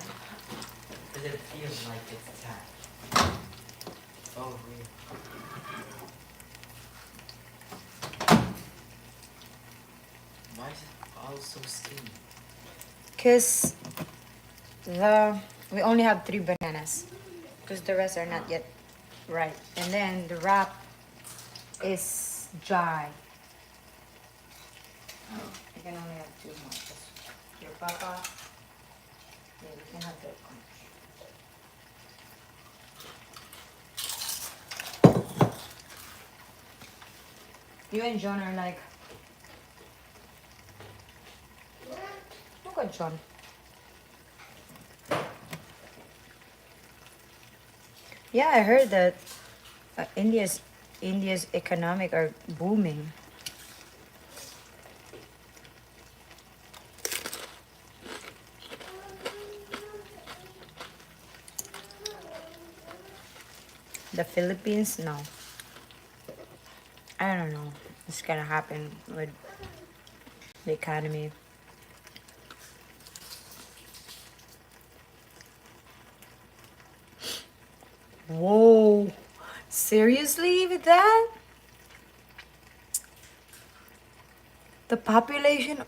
Because it feels like it's 10. Oh, weird. Why is it all so skinny? Because we only have 3 bananas. Because the rest are not yet ripe. And then the wrap is dry. You can only have 2 more. Your papa. Yeah, you can have that one. You and John are like. Look at John. Yeah, I heard that India's economic are booming. The Philippines, no. I don't know. It's gonna happen with the economy. Whoa. Seriously with that? The population.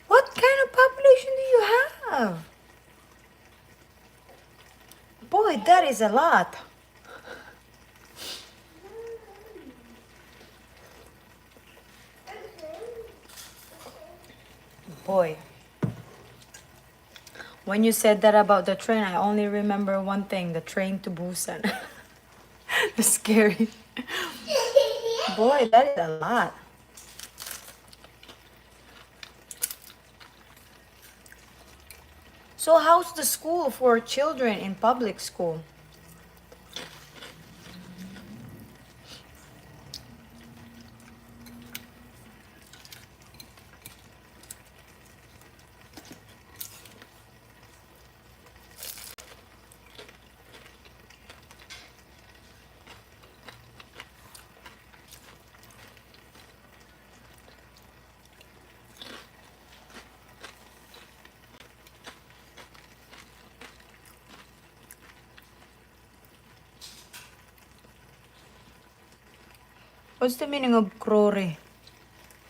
What kind of population do you have? Boy, that is a lot. Boy. When you said that about the train, I only remember one thing, the train to Busan. It's scary. Boy, that is a lot. So how's the school for children in public school? What's the meaning of crore?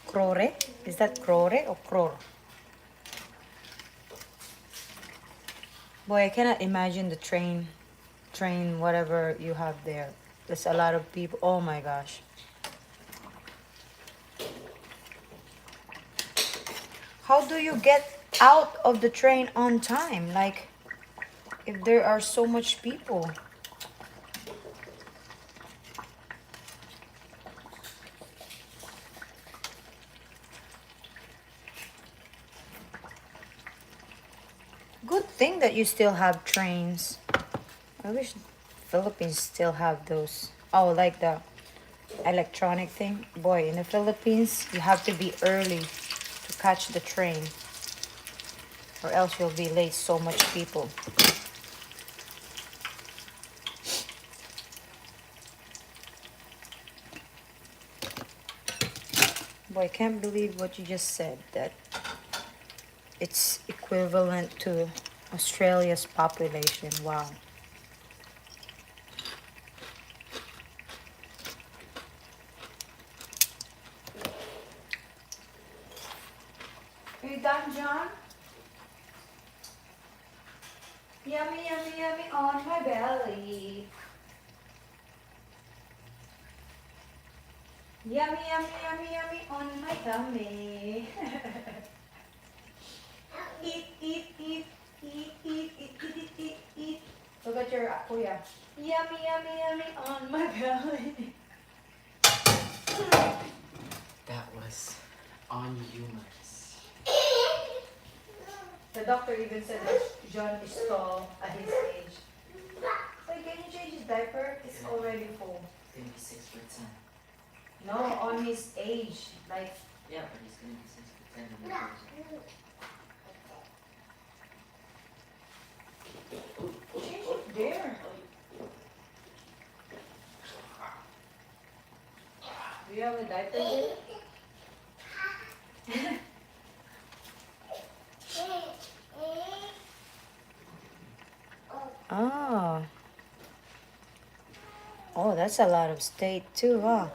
Crore? Is that crore or crore? Boy, I cannot imagine the train, whatever you have there. There's a lot of people. Oh my gosh. How do you get out of the train on time? Like, if there are so much people. Good thing that you still have trains. I wish Philippines still have those. Oh, like the electronic thing. Boy, in the Philippines, you have to be early to catch the train, or else you'll be late. So much people. Boy, I can't believe what you just said, that it's equivalent to Australia's population. Wow. Are you done, John? Yummy, yummy, yummy on my belly. Yummy, yummy, yummy, yummy on my tummy. Eat, eat, eat, eat, eat, eat, eat, eat, eat. Look at your kuya. Yummy, yummy, yummy on my belly. That was unhumorous. The doctor even said that John is tall at his age. Wait, can you change his diaper? It's already full. It's gonna be 6'10". No, on his age. Like, Yeah, but he's gonna be 6'10" when he grows up. change it there. Do you have a diaper there? Oh. Oh, that's a lot of state too, huh?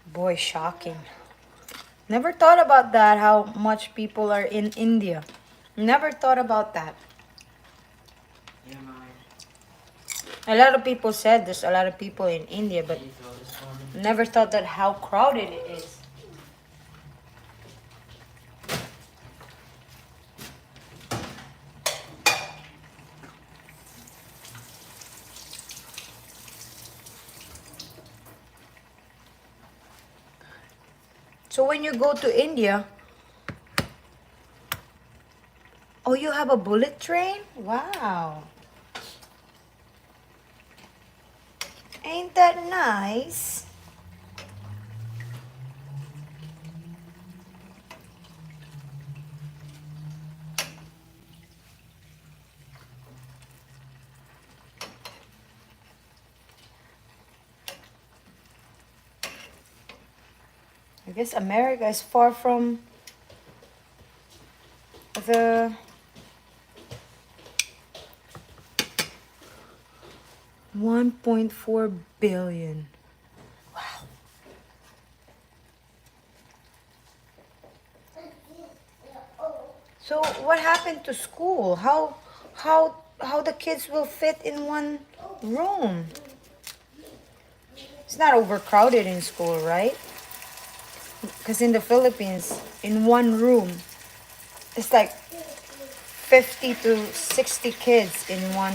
Boy, shocking. Never thought about that, how much people are in India. Never thought about that. Yeah, Mom. A lot of people said there's a lot of people in India, but Can you throw this for me? never thought that how crowded it is. So when you go to India, oh, you have a bullet train? Wow. Ain't that nice? I guess America is far from the $1.4 billion. Wow. So what happened to school? How the kids will fit in one room? It's not overcrowded in school, right? Because in the Philippines, in one room, it's like 50 to 60 kids in one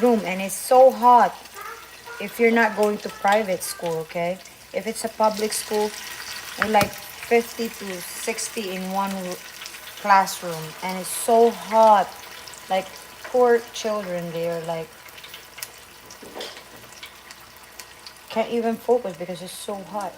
room, and it's so hot if you're not going to private school, okay? If it's a public school, they're like 50 to 60 in one classroom, and it's so hot. Like, poor children, they're like, can't even focus because it's so hot.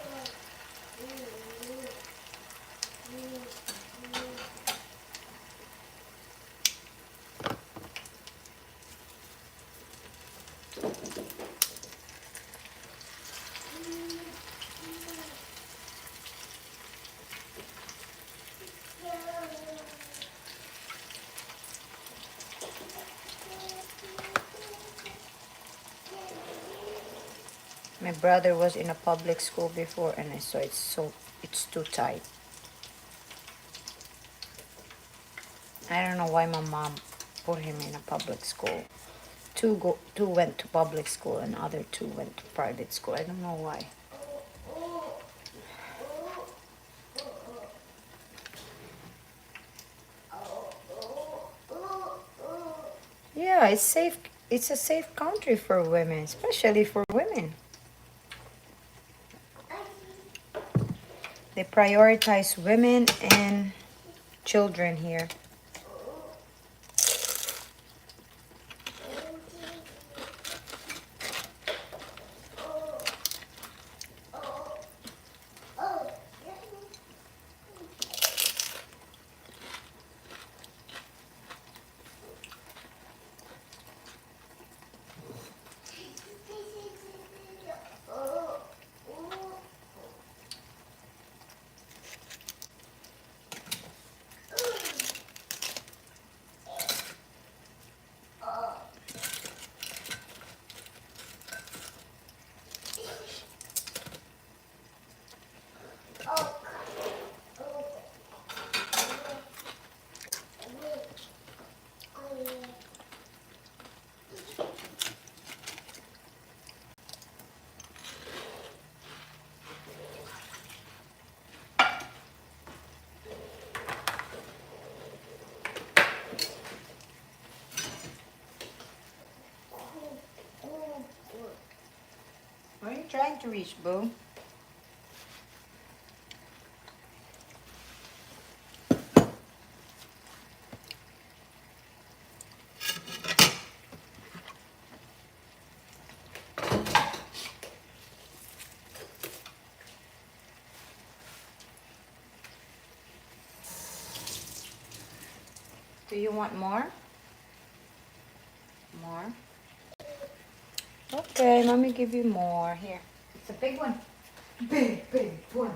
My brother was in a public school before, and I saw it's too tight. I don't know why my mom put him in a public school. Two went to public school, and other two went to private school. I don't know why. Yeah, it's safe. It's a safe country for women, especially for women. They prioritize women and children here. Where are you trying to reach, Boo? Do you want more? More? Okay, let me give you more. Here. It's a big one. Big, big one.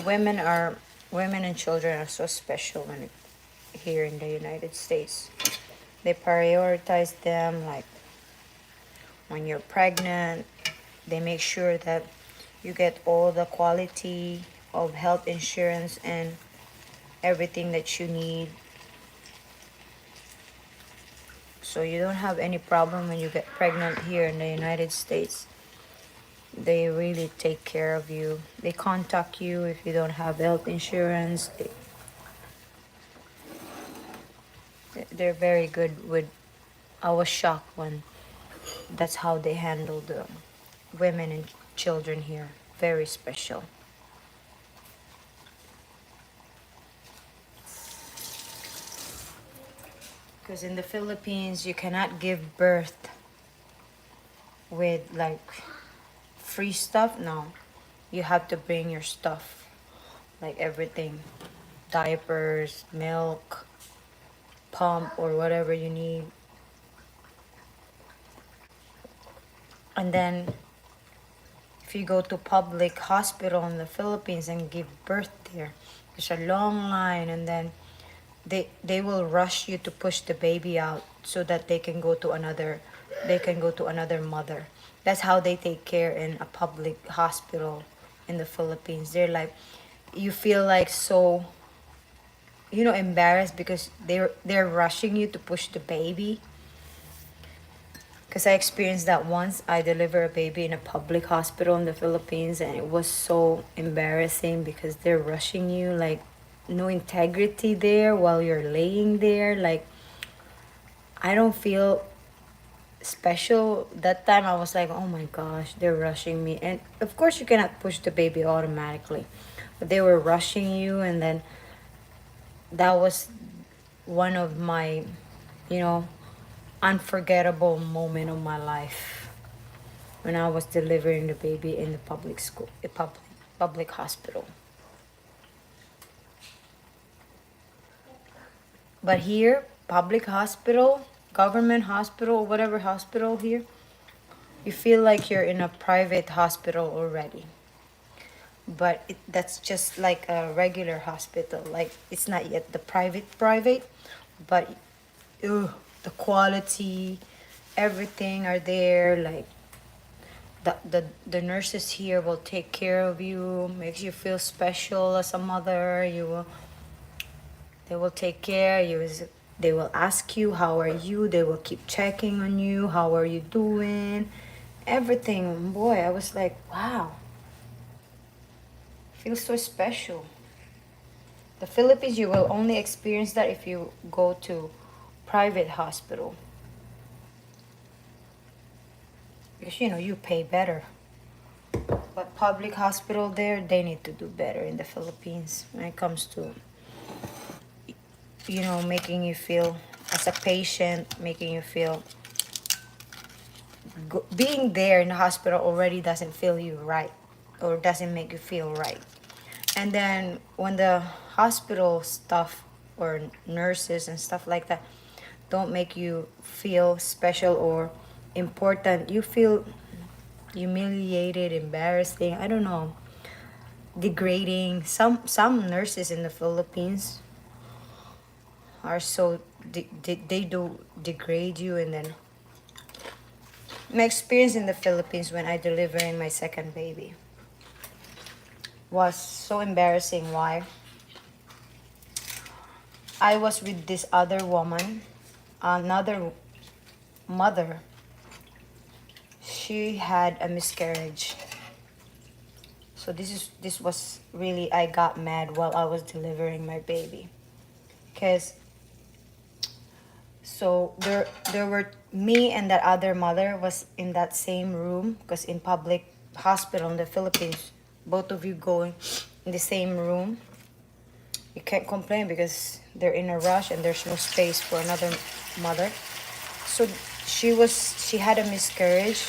Women and children are so special here in the United States. They prioritize them, like when you're pregnant, they make sure that you get all the quality of health insurance and everything that you need, so you don't have any problem when you get pregnant here in the United States. They really take care of you. They contact you if you don't have health insurance. They're very good with. I was shocked when that's how they handle the women and children here. Very special. Because in the Philippines, you cannot give birth with like free stuff. No, you have to bring your stuff, like everything, diapers, milk, pump, or whatever you need. And then if you go to public hospital in the Philippines and give birth there, there's a long line, and then they will rush you to push the baby out so that they can go to another mother. That's how they take care in a public hospital in the Philippines. They're like, you feel like so, embarrassed because they're rushing you to push the baby. Because I experienced that once. I delivered a baby in a public hospital in the Philippines, and it was so embarrassing because they're rushing you, like no integrity there while you're laying there. Like, I don't feel special that time. I was like, oh my gosh, they're rushing me. And of course you cannot push the baby automatically, but they were rushing you. And then that was one of my, you know unforgettable moment of my life, when I was delivering the baby in the public school, a public hospital. But here, public hospital, government hospital, whatever hospital here, you feel like you're in a private hospital already. but that's just like a regular hospital. Like it's not yet the private, but ugh, the quality, everything are there. Like the nurses here will take care of you, makes you feel special as a mother. They will take care. They will ask you how are you. They will keep checking on you. How are you doing? Everything. Boy, I was like, wow, feels so special. The Philippines, you will only experience that if you go to private hospital because you pay better. But public hospital there, they need to do better in the Philippines when it comes to making you feel as a patient, making you feel being there in the hospital already doesn't feel you right or doesn't make you feel right. And then when the hospital stuff or nurses and stuff like that don't make you feel special or important, you feel humiliated, embarrassing, I don't know, degrading. Some nurses in the Philippines are so they do degrade you. And then my experience in the Philippines when I delivered my second baby was so embarrassing. Why? I was with this other woman, another mother. She had a miscarriage. So this was really, I got mad while I was delivering my baby. Cause so there were me and that other mother was in that same room, because in public hospital in the Philippines, both of you going in the same room. You can't complain because they're in a rush and there's no space for another mother. So she had a miscarriage,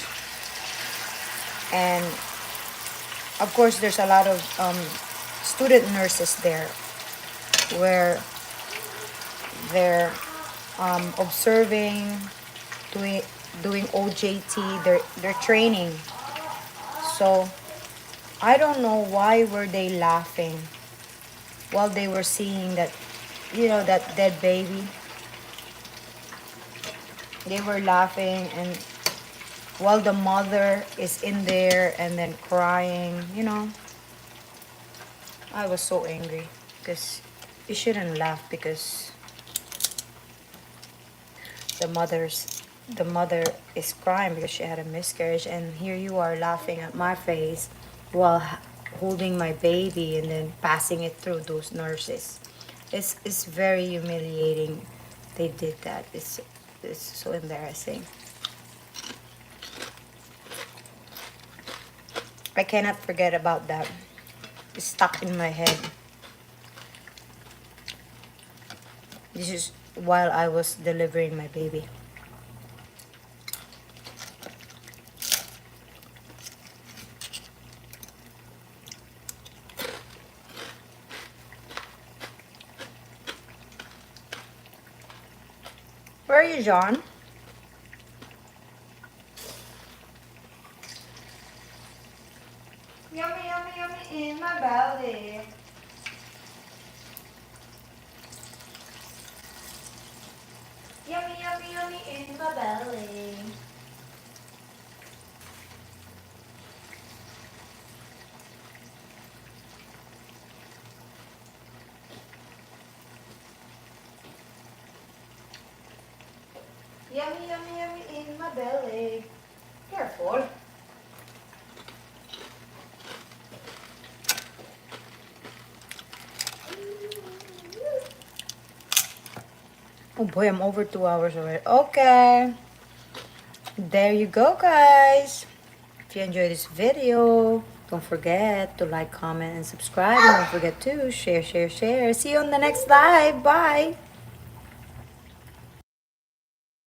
and of course there's a lot of student nurses there where they're observing, doing OJT, they're training. So I don't know why were they laughing while they were seeing that, that dead baby. They were laughing, and while the mother is in there and then crying, I was so angry because you shouldn't laugh because the mother is crying because she had a miscarriage, and here you are laughing at my face while holding my baby and then passing it through those nurses. It's very humiliating. They did that. It's so embarrassing. I cannot forget about that. It's stuck in my head. This is while I was delivering my baby. Where are you, John? Yummy, yummy, yummy in my belly. Yummy, yummy, yummy in my belly. Yummy, yummy, yummy in my belly. Careful. Oh boy, I'm over 2 hours already. Okay. There you go, guys. If you enjoyed this video, don't forget to like, comment, and subscribe. And don't forget to share. See you on the next live. Bye.